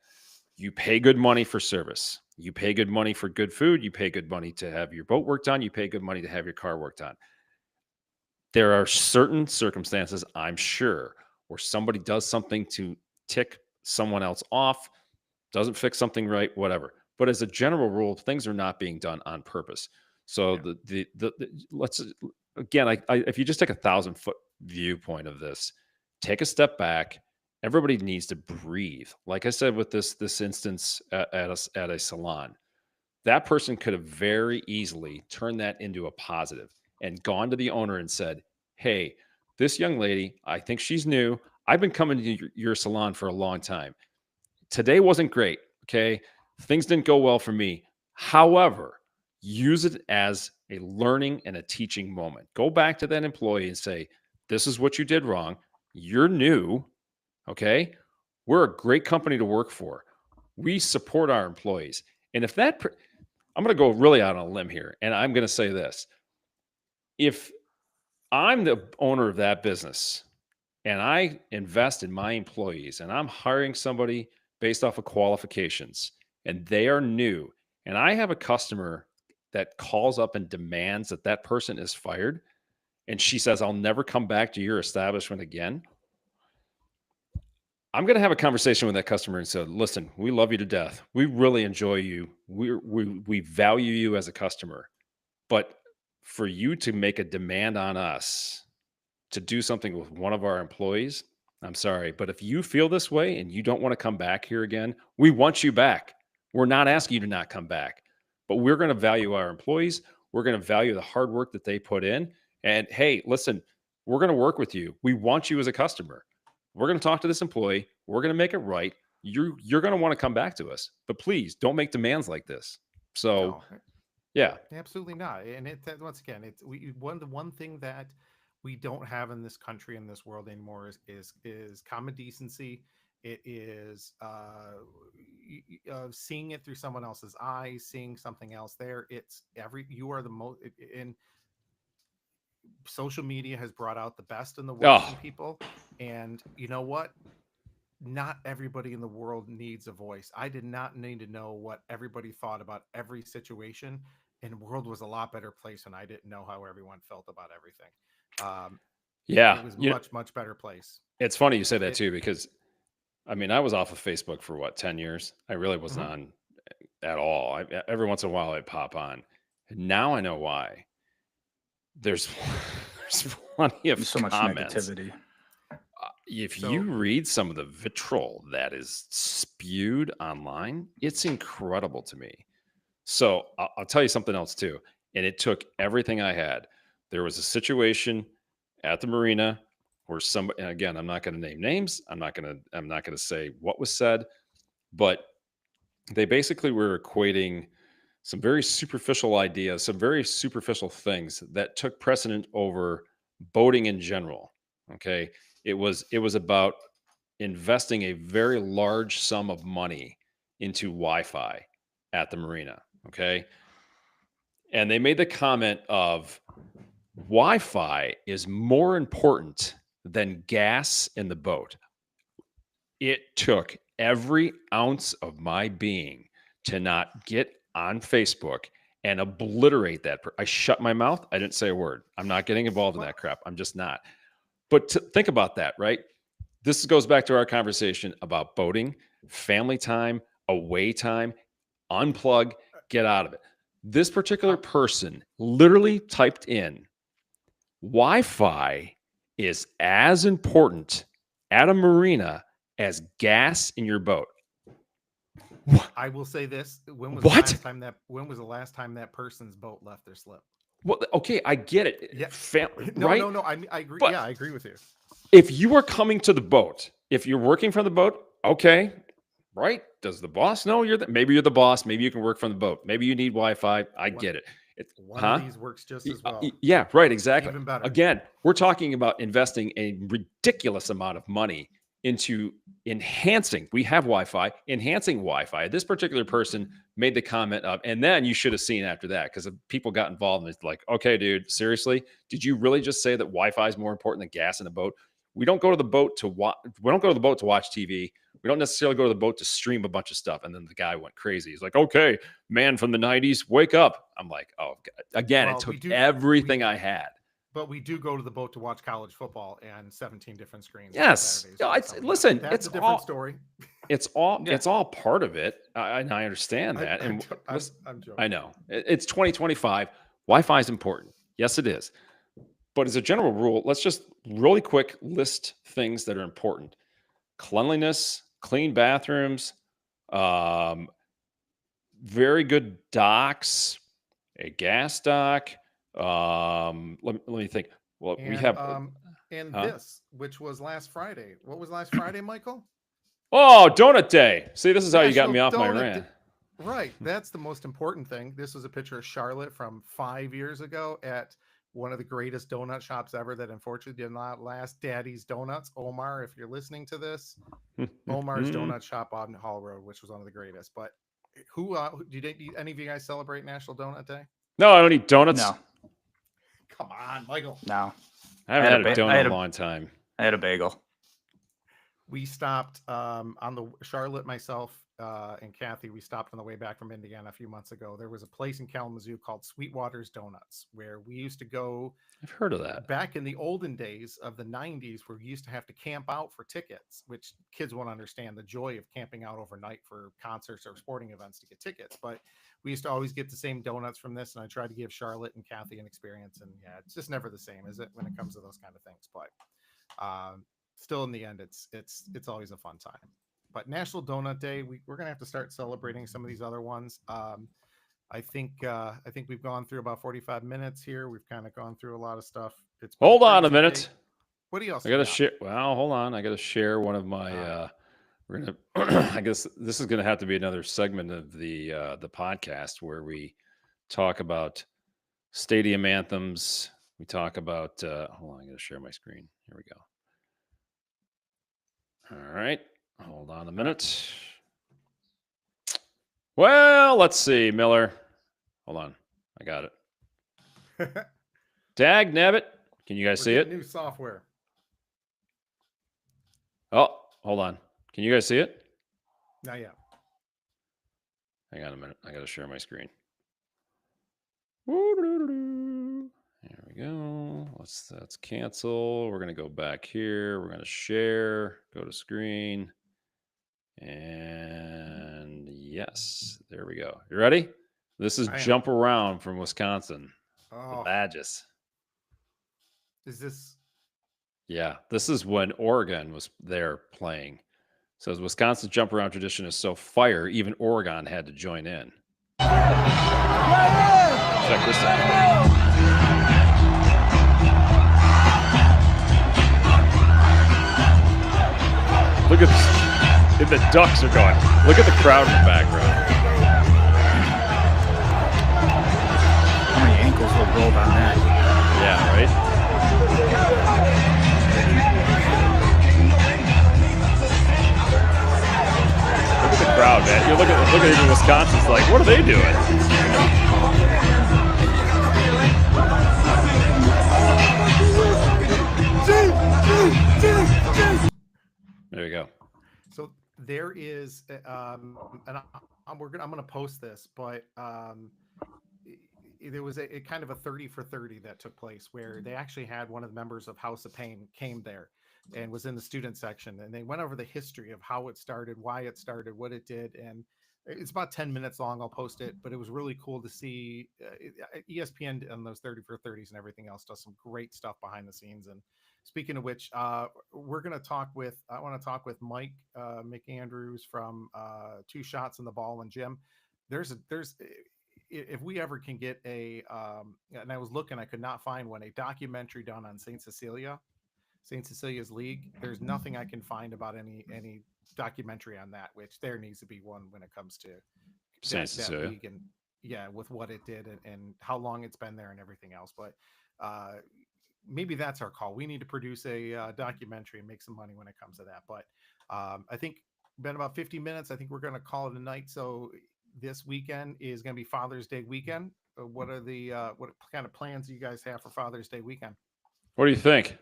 You pay good money for service. You pay good money for good food. You pay good money to have your boat worked on. You pay good money to have your car worked on. There are certain circumstances, I'm sure, where somebody does something to tick someone else off, doesn't fix something right, whatever. But as a general rule, things are not being done on purpose. So the let's again, if you just take 1,000-foot viewpoint of this, take a step back. Everybody needs to breathe. Like I said, with this instance at a salon, that person could have very easily turned that into a positive and gone to the owner and said, "Hey, this young lady, I think she's new. I've been coming to your salon for a long time. Today wasn't great. Okay, things didn't go well for me. However, use it as a learning and a teaching moment. Go back to that employee and say, this is what you did wrong. You're new. Okay. We're a great company to work for. We support our employees. And if I'm going to go really out on a limb here, and I'm going to say this. If I'm the owner of that business and I invest in my employees and I'm hiring somebody based off of qualifications and they are new, and I have a customer that calls up and demands that person is fired, and she says, I'll never come back to your establishment again, I'm going to have a conversation with that customer and say, listen, we love you to death. We really enjoy you. We value you as a customer. But for you to make a demand on us to do something with one of our employees, I'm sorry. But if you feel this way and you don't want to come back here again, we want you back. We're not asking you to not come back. But we're going to value our employees. We're going to value the hard work that they put in. And hey, listen, we're going to work with you. We want you as a customer. We're going to talk to this employee. We're going to make it right. You're going to want to come back to us. But please don't make demands like this. So, yeah. Absolutely not. And once again, the one thing that we don't have in this country, in this world anymore is common decency. It is seeing it through someone else's eyes, seeing something else there. You are the most, and social media has brought out the best and the worst in people. And you know what? Not everybody in the world needs a voice. I did not need to know what everybody thought about every situation. And the world was a lot better place when I didn't know how everyone felt about everything. It was much better place. It's funny you say that too, because I mean, I was off of Facebook for 10 years. I really wasn't on at all. Every once in a while I'd pop on. And now I know why. There's plenty of so much comments. negativity. If you read some of the vitriol that is spewed online, it's incredible to me. So I'll tell you something else too. And it took everything I had. There was a situation at the marina where somebody, and again, I'm not going to name names. I'm not going to say what was said, but they basically were equating some very superficial ideas, some very superficial things that took precedent over boating in general. Okay. It was about investing a very large sum of money into Wi-Fi at the marina. Okay. And they made the comment of Wi-Fi is more important than gas in the boat. It took every ounce of my being to not get on Facebook and obliterate that. I shut my mouth. I didn't say a word. I'm not getting involved in that crap. I'm just not. But think about that, right? This goes back to our conversation about boating, family time, away time, unplug, get out of it. This particular person literally typed in, Wi-Fi is as important at a marina as gas in your boat. I will say this: when was What? when was the last time that person's boat left their slip? Well, okay, I get it. Yeah. No, right? No. I agree. But yeah, I agree with you. if you are coming to the boat, if you're working from the boat, okay, right? Does the boss know maybe you're the boss? Maybe you can work from the boat. Maybe you need Wi-Fi. I get it. One of these works just as well. Yeah, right. Exactly. Even better. Again, we're talking about investing a ridiculous amount of money into enhancing. We have Wi-Fi, enhancing Wi-Fi. This particular person made the comment of, and then you should have seen after that because people got involved and it's like, okay, dude, seriously, did you really just say that Wi-Fi is more important than gas in a boat? We don't go to the boat to watch. We don't go to the boat to watch TV. We don't necessarily go to the boat to stream a bunch of stuff. And then the guy went crazy. He's like, okay, man from the 90s, wake up. I'm like, oh, God. Again, it took everything I had. But we do go to the boat to watch college football and 17 different screens. Yes. Listen, that's a different story. It's all part of it. I understand that. I'm joking. I know. It's 2025. Wi-Fi is important. Yes, it is. But as a general rule, let's just really quick list things that are important. Cleanliness, clean bathrooms, very good docks, a gas dock. Let me think. Well, we have this, which was last Friday. What was last Friday, Michael? Oh, Donut Day. See, this is how you got me off my rant. Right. That's the most important thing. This was a picture of Charlotte from 5 years ago at one of the greatest donut shops ever that unfortunately did not last, Daddy's Donuts. Omar, if you're listening to this, Omar's Donut Shop on Hall Road, which was one of the greatest. But did any of you guys celebrate National Donut Day? No, I don't eat donuts. No. Come on, Michael. No. I haven't had a donut in a long time. I had a bagel. We stopped on the Charlotte, myself, and Kathy. We stopped on the way back from Indiana a few months ago. There was a place in Kalamazoo called Sweetwater's Donuts where we used to go. I've heard of that. Back in the olden days of the 90s, where we used to have to camp out for tickets, which kids won't understand the joy of camping out overnight for concerts or sporting events to get tickets. But we used to always get the same donuts from this, and I tried to give Charlotte and Kathy an experience. And yeah, it's just never the same, is it, when it comes to those kind of things? But still, in the end, it's always a fun time. But National Donut Day, we're gonna have to start celebrating some of these other ones. I think we've gone through about 45 minutes here. We've kind of gone through a lot of stuff. Hold on a minute. Day. What do you else? I gotta share. Well, hold on. I gotta share one of my. We're gonna. I guess this is gonna have to be another segment of the podcast where we talk about stadium anthems. We talk about. Hold on. I gotta share my screen. Here we go. All right. Hold on a minute. Well, let's see, Miller. Hold on. I got it. Dag nabbit. Can you guys see it? New software. Oh, hold on. Can you guys see it? Not yet. Hang on a minute. I got to share my screen. There we go. Let's cancel. We're going to go back here. We're going to share. Go to screen. And yes, there we go. You ready? This is Jump Around from Wisconsin. Oh. The Badges. Is this? Yeah, this is when Oregon was there playing. So Wisconsin's jump around tradition is so fire, even Oregon had to join in. Check this out. Look at this. And the Ducks are going. Look at the crowd in the background. How many ankles will roll on that? Yeah, right? Look at the crowd, man. You look at even Wisconsin's like, what are they doing? There you go. So there is, and I'm gonna post this, but there was a kind of a 30 for 30 that took place where they actually had one of the members of House of Pain came there and was in the student section, and they went over the history of how it started, why it started, what it did, and it's about 10 minutes long. I'll post it, but it was really cool to see ESPN and those 30 for 30s and everything else does some great stuff behind the scenes, and speaking of which, we're going to talk with, I want to talk with Mike McAndrews from Two Shots in the Ball and Jim. If we ever can get a, and I was looking, I could not find one, a documentary done on St. Cecilia's League. There's nothing I can find about any documentary on that, which there needs to be one when it comes to St. Cecilia. league and with what it did and how long it's been there and everything else. But maybe that's our call. We need to produce a documentary and make some money when it comes to that. But I think been about 50 minutes. I think we're going to call it a night. So this weekend is going to be Father's Day weekend. What are the what kind of plans do you guys have for Father's Day weekend? What do you think?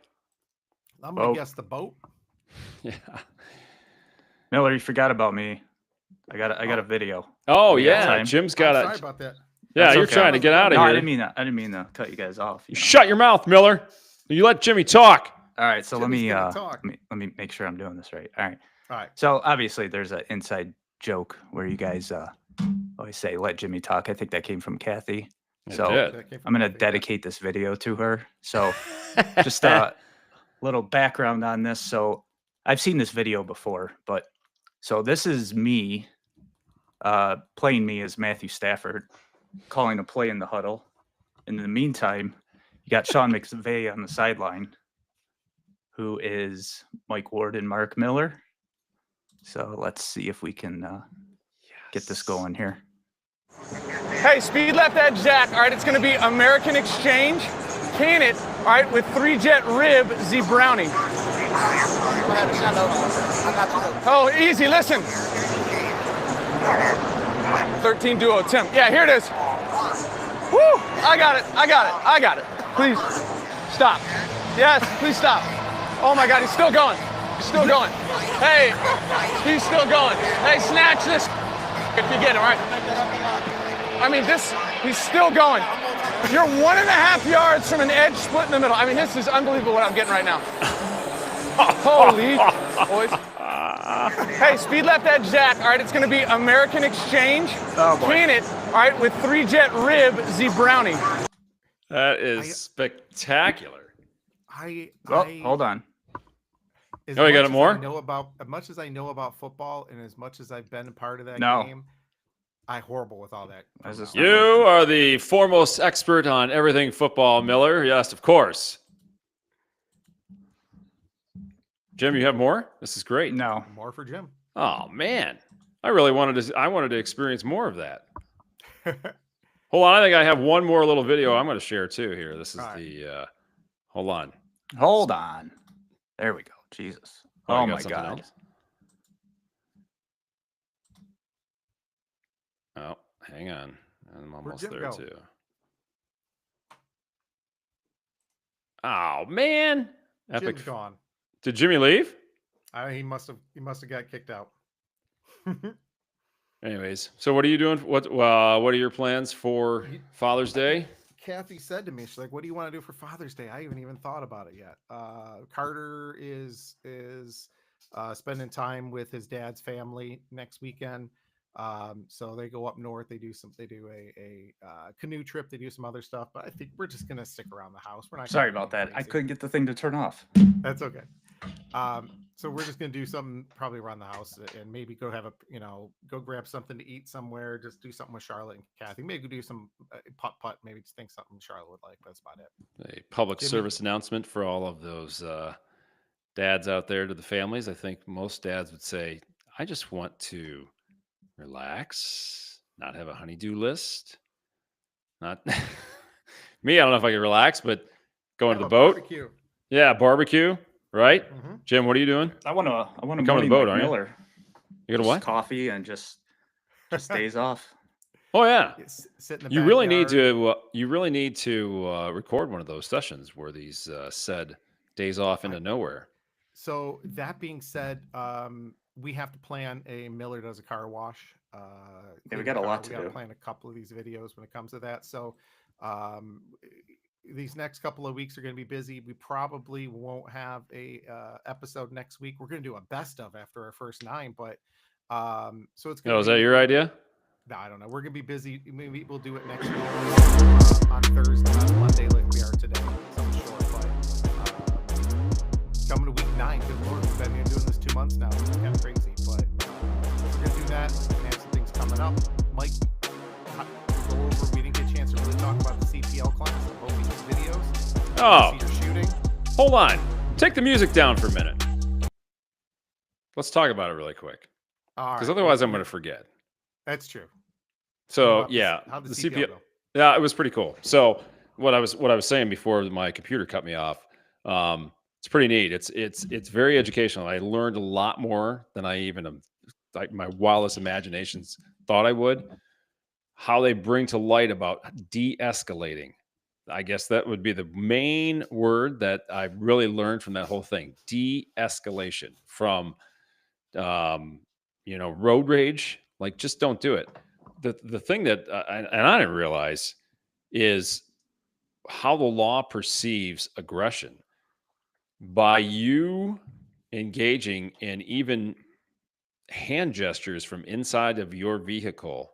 I'm going to guess the boat. Yeah. Miller, you forgot about me. I got a video. Oh We got yeah, time. Jim's got Sorry it. about that. Yeah, That's you're okay. trying to get out of No, here. I didn't mean to cut you guys off. You know. Shut your mouth, Miller. You let Jimmy talk. All right, so Jimmy's gonna talk. let me make sure I'm doing this right. All right. All right. So obviously there's an inside joke where you guys always say let Jimmy talk. I think that came from Kathy. It So did. That came from I'm going to Kathy, dedicate this video to her. So just a little background on this. So I've seen this video before, but so this is me playing me as Matthew Stafford, calling a play in the huddle. And in the meantime, you got Sean McVay on the sideline, who is Mike Ward and Mark Miller. So let's see if we can get this going here. Hey, speed left edge Jack. All right, it's going to be American Exchange, can it, all right, with 3-jet rib Z Brownie. Oh, easy, listen. 13 duo, Tim. Yeah, here it is. Woo, I got it. Please, stop. Yes, please stop. Oh my God, he's still going. Hey, he's still going. Hey, snatch this if you get him, right? I mean, he's still going. You're 1.5 yards from an edge split in the middle. I mean, this is unbelievable what I'm getting right now. Holy boys. Hey, speed left edge Jack. All right, it's going to be American Exchange, can it, all right, with 3-jet rib Z Brownie. That is spectacular. Hold on. As Oh, you got much it more? As much as I know about football and as much as I've been a part of that No. game, I'm horrible with all that. Is this- You are the foremost expert on everything football, Miller. Yes, of course. Jim, you have more? This is great. No. More for Jim. Oh man, I really wanted to experience more of that. Hold on, I think I have one more little video I'm going to share too here. This is All right. the hold on. There we go. Jesus. Oh, Oh you got my something God. else? Oh, hang on. I'm almost Jim there go? too. Oh man. Epic. Jim's gone. Did Jimmy leave? He must have got kicked out. Anyways, so what are you doing? What are your plans for Father's Day? Kathy said to me, she's like, "What do you want to do for Father's Day?" I haven't even thought about it yet. Carter is spending time with his dad's family next weekend. So they go up north. They do a canoe trip. They do some other stuff. But I think we're just gonna stick around the house. We're not. Sorry gonna about go that. I crazy. couldn't get the thing to turn off. That's okay. So we're just gonna do something probably around the house and maybe go go grab something to eat somewhere. Just do something with Charlotte and Kathy. Maybe do some putt. Maybe just think something Charlotte would like. That's about it. A public Jimmy? service announcement for all of those dads out there to the families. I think most dads would say, I just want to relax, not have a honey-do list. Not me, I don't know if I can relax, but going to Have the a boat. barbecue. Yeah, barbecue, right? Mhm. Jim, what are you doing? I want to You're coming to the boat, aren't you? Miller. You got a Just what? Coffee and just days off. Oh yeah. Sit in the You really need backyard. to record one of those sessions where these said days off into nowhere. So that being said, we have to plan a Miller Does a Car Wash. we in got a the lot car. to We got to do. plan a couple of these videos when it comes to that. So these next couple of weeks are going to be busy. We probably won't have a episode next week. We're going to do a best of after our first 9, but so it's going Oh, is that your idea? No, I don't know. We're gonna be busy. Maybe we'll do it next week on Thursday, on Monday, like we are today. Something short, but 9. Good Lord, we've been doing this 2 months now. It's kind of crazy, but we're going to do that. We're going to have some things coming up. Mike, go over. We didn't get a chance to really talk about the CPL class. I'm hoping these videos. Oh, See your shooting. hold on. Take the music down for a minute. Let's talk about it really quick, All because right. otherwise I'm going to forget. That's true. So How'd yeah, how'd the CPL CPL. go? Yeah, it was pretty cool. So what I was saying before my computer cut me off, it's pretty neat. It's very educational. I learned a lot more than I even like my wildest imaginations thought I would. How they bring to light about de-escalating. I guess that would be the main word that I really learned from that whole thing. De-escalation from road rage. Like, just don't do it. The thing that and I didn't realize is how the law perceives aggression. By you engaging in even hand gestures from inside of your vehicle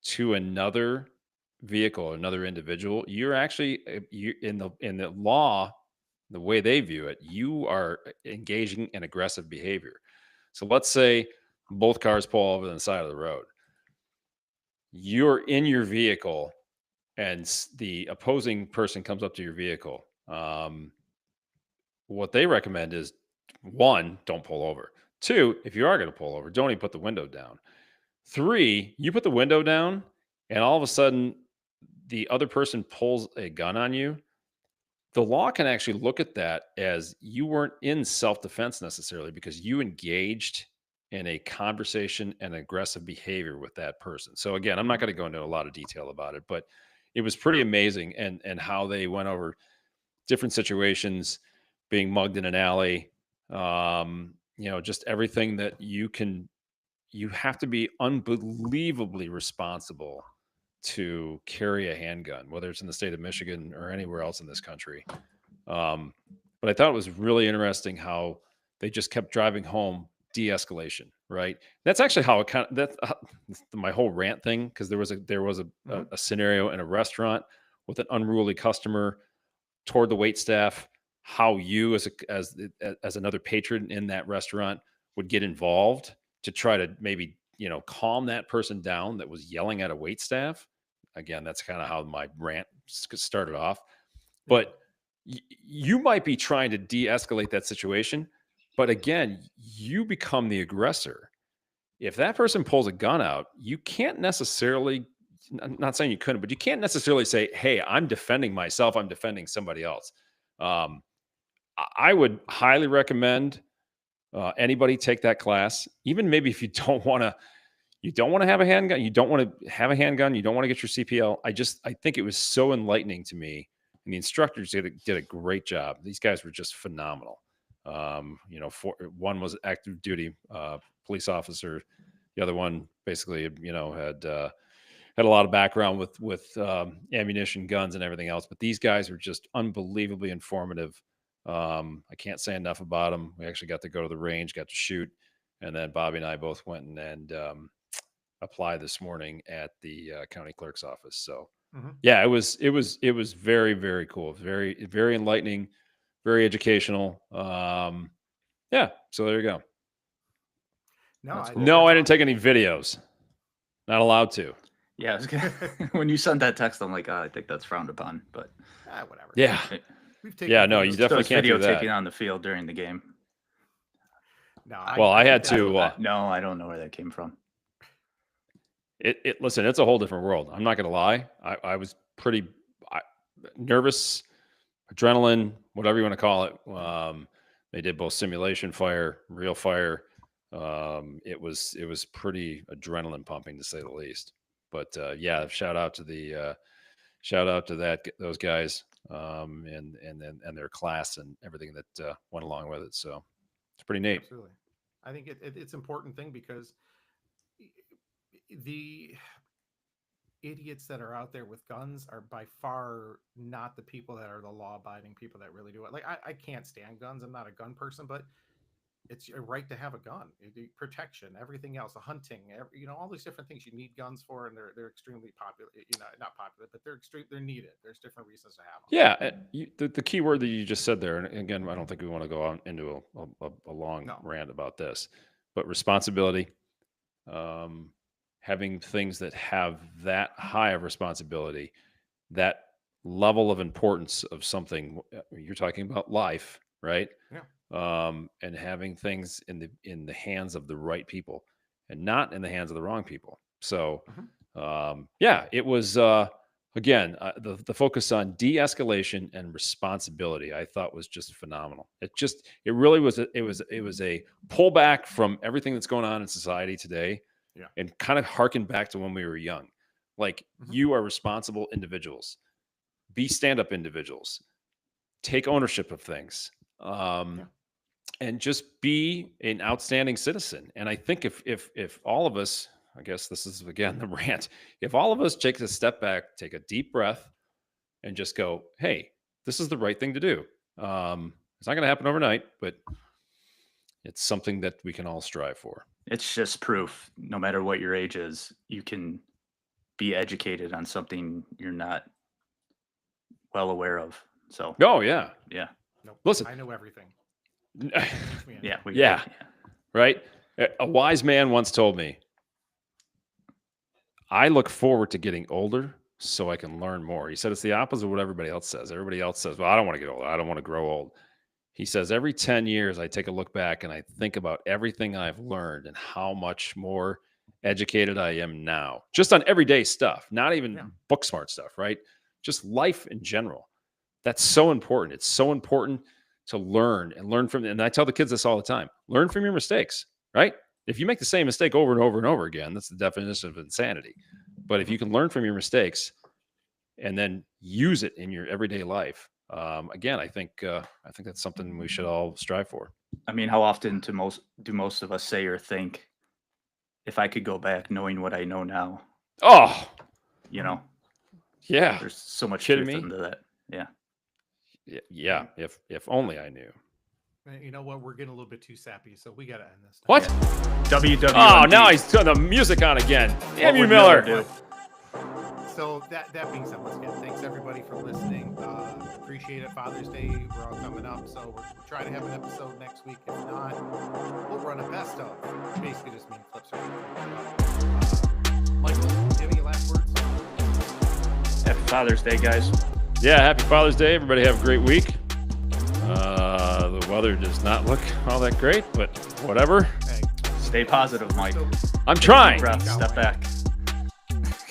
to another vehicle, another individual, you're actually you in the law, the way they view it, you are engaging in aggressive behavior. So let's say both cars pull over on the side of the road. You're in your vehicle and the opposing person comes up to your vehicle. What they recommend is, 1, don't pull over. 2, if you are going to pull over, don't even put the window down. 3, you put the window down and all of a sudden the other person pulls a gun on you. The law can actually look at that as you weren't in self-defense necessarily, because you engaged in a conversation and aggressive behavior with that person. So again, I'm not going to go into a lot of detail about it, but it was pretty amazing and how they went over different situations, being mugged in an alley, just everything that you have to be unbelievably responsible to carry a handgun, whether it's in the state of Michigan or anywhere else in this country. But I thought it was really interesting how they just kept driving home de-escalation, right? That's actually how it kind of, that's my whole rant thing. Because there was a scenario in a restaurant with an unruly customer toward the wait staff, how you as another patron in that restaurant would get involved to try to maybe calm that person down that was yelling at a wait staff. Again, that's kind of how my rant started off. But you might be trying to de-escalate that situation, but again, you become the aggressor. If that person pulls a gun out, you can't necessarily, I'm not saying you couldn't, but you can't necessarily say, hey, I'm defending myself, I'm defending somebody else. I would highly recommend anybody take that class. Even maybe if you don't want to have a handgun, you don't want to have a handgun, you don't want to get your CPL. I think it was so enlightening to me, and the instructors did a great job. These guys were just phenomenal. One was active duty police officer. The other one basically, had a lot of background with ammunition, guns, and everything else. But these guys were just unbelievably informative. I can't say enough about them. We actually got to go to the range, got to shoot, and then Bobby and I both went and applied this morning at the county clerk's office. So yeah, it was very, very cool. Very, very enlightening, very educational. Yeah. So there you go. No, I didn't take any videos. Not allowed to. Yeah, I was gonna, when you sent that text, I'm like, I think that's frowned upon. But whatever. Yeah. Yeah, no, you definitely can't do that. Taken on the field during the game. No, I had to. No, I don't know where that came from. Listen, it's a whole different world. I'm not going to lie. I was pretty nervous, adrenaline, whatever you want to call it. They did both simulation fire, real fire. It was pretty adrenaline pumping, to say the least. But yeah, shout out to those guys and their class and everything that went along with it. So it's pretty neat. Absolutely. I think it's an important thing, because the idiots that are out there with guns are by far not the people that are the law-abiding people that really do it. Like, I can't stand guns. I'm not a gun person, but it's a right to have a gun, protection, everything else, the hunting, all these different things you need guns for, and they're extremely popular. Not popular, but they're needed. There's different reasons to have them. Yeah, the key word that you just said there, and again, I don't think we want to go on into a long No. rant about this, but responsibility, having things that have that high of responsibility, that level of importance of something. You're talking about life, right? Yeah. And having things in the hands of the right people and not in the hands of the wrong people. So, it was again the focus on de-escalation and responsibility. I thought was just phenomenal. It really was. It was a pullback from everything that's going on in society today, and kind of harken back to when we were young. Like you are responsible individuals, be stand-up individuals, take ownership of things. And just be an outstanding citizen. And I think if all of us, I guess this is again the rant, if all of us take a step back, take a deep breath, and just go, hey, this is the right thing to do. It's not going to happen overnight, but it's something that we can all strive for. It's just proof, no matter what your age is, you can be educated on something you're not well aware of. So, oh yeah. Nope. Listen, I know everything. Right. A wise man once told me, I look forward to getting older so I can learn more. He said it's the opposite of what everybody else says. Everybody else says, well, I don't want to get older. I don't want to grow old. He says every 10 years I take a look back and I think about everything I've learned and how much more educated I am now, just on everyday stuff, not even book smart stuff, right? Just life in general. That's so important. It's so important to learn from, and I tell the kids this all the time, learn from your mistakes, right? If you make the same mistake over and over and over again, that's the definition of insanity. But if you can learn from your mistakes and then use it in your everyday life, again, I think that's something we should all strive for. I mean, how often do most of us say or think, if I could go back knowing what I know now? Oh, yeah. There's so much truth into that. Yeah. If only I knew. You know what? We're getting a little bit too sappy, so we got to end this. What? WWE. Oh, now he's got the music on again. Damn you, Miller. So that being said, once again, thanks everybody for listening. Appreciate it. Father's Day, we're all coming up, so we'll try to have an episode next week. If not, we'll run a best of. Basically, just mean clips. Michael, do you have any last words? Happy Father's Day, guys. Yeah, happy Father's Day. Everybody have a great week. The weather does not look all that great, but whatever. Hey, stay positive, Mike. I'm trying. Step back.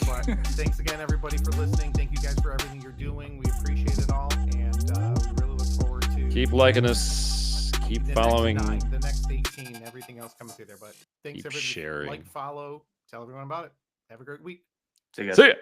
But thanks again, everybody, for listening. Thank you guys for everything you're doing. We appreciate it all, and we really look forward to keep liking us, keep following. The next 18, everything else coming through there. But thanks, keep everybody. Sharing. Like, follow, tell everyone about it. Have a great week. See you guys. See ya.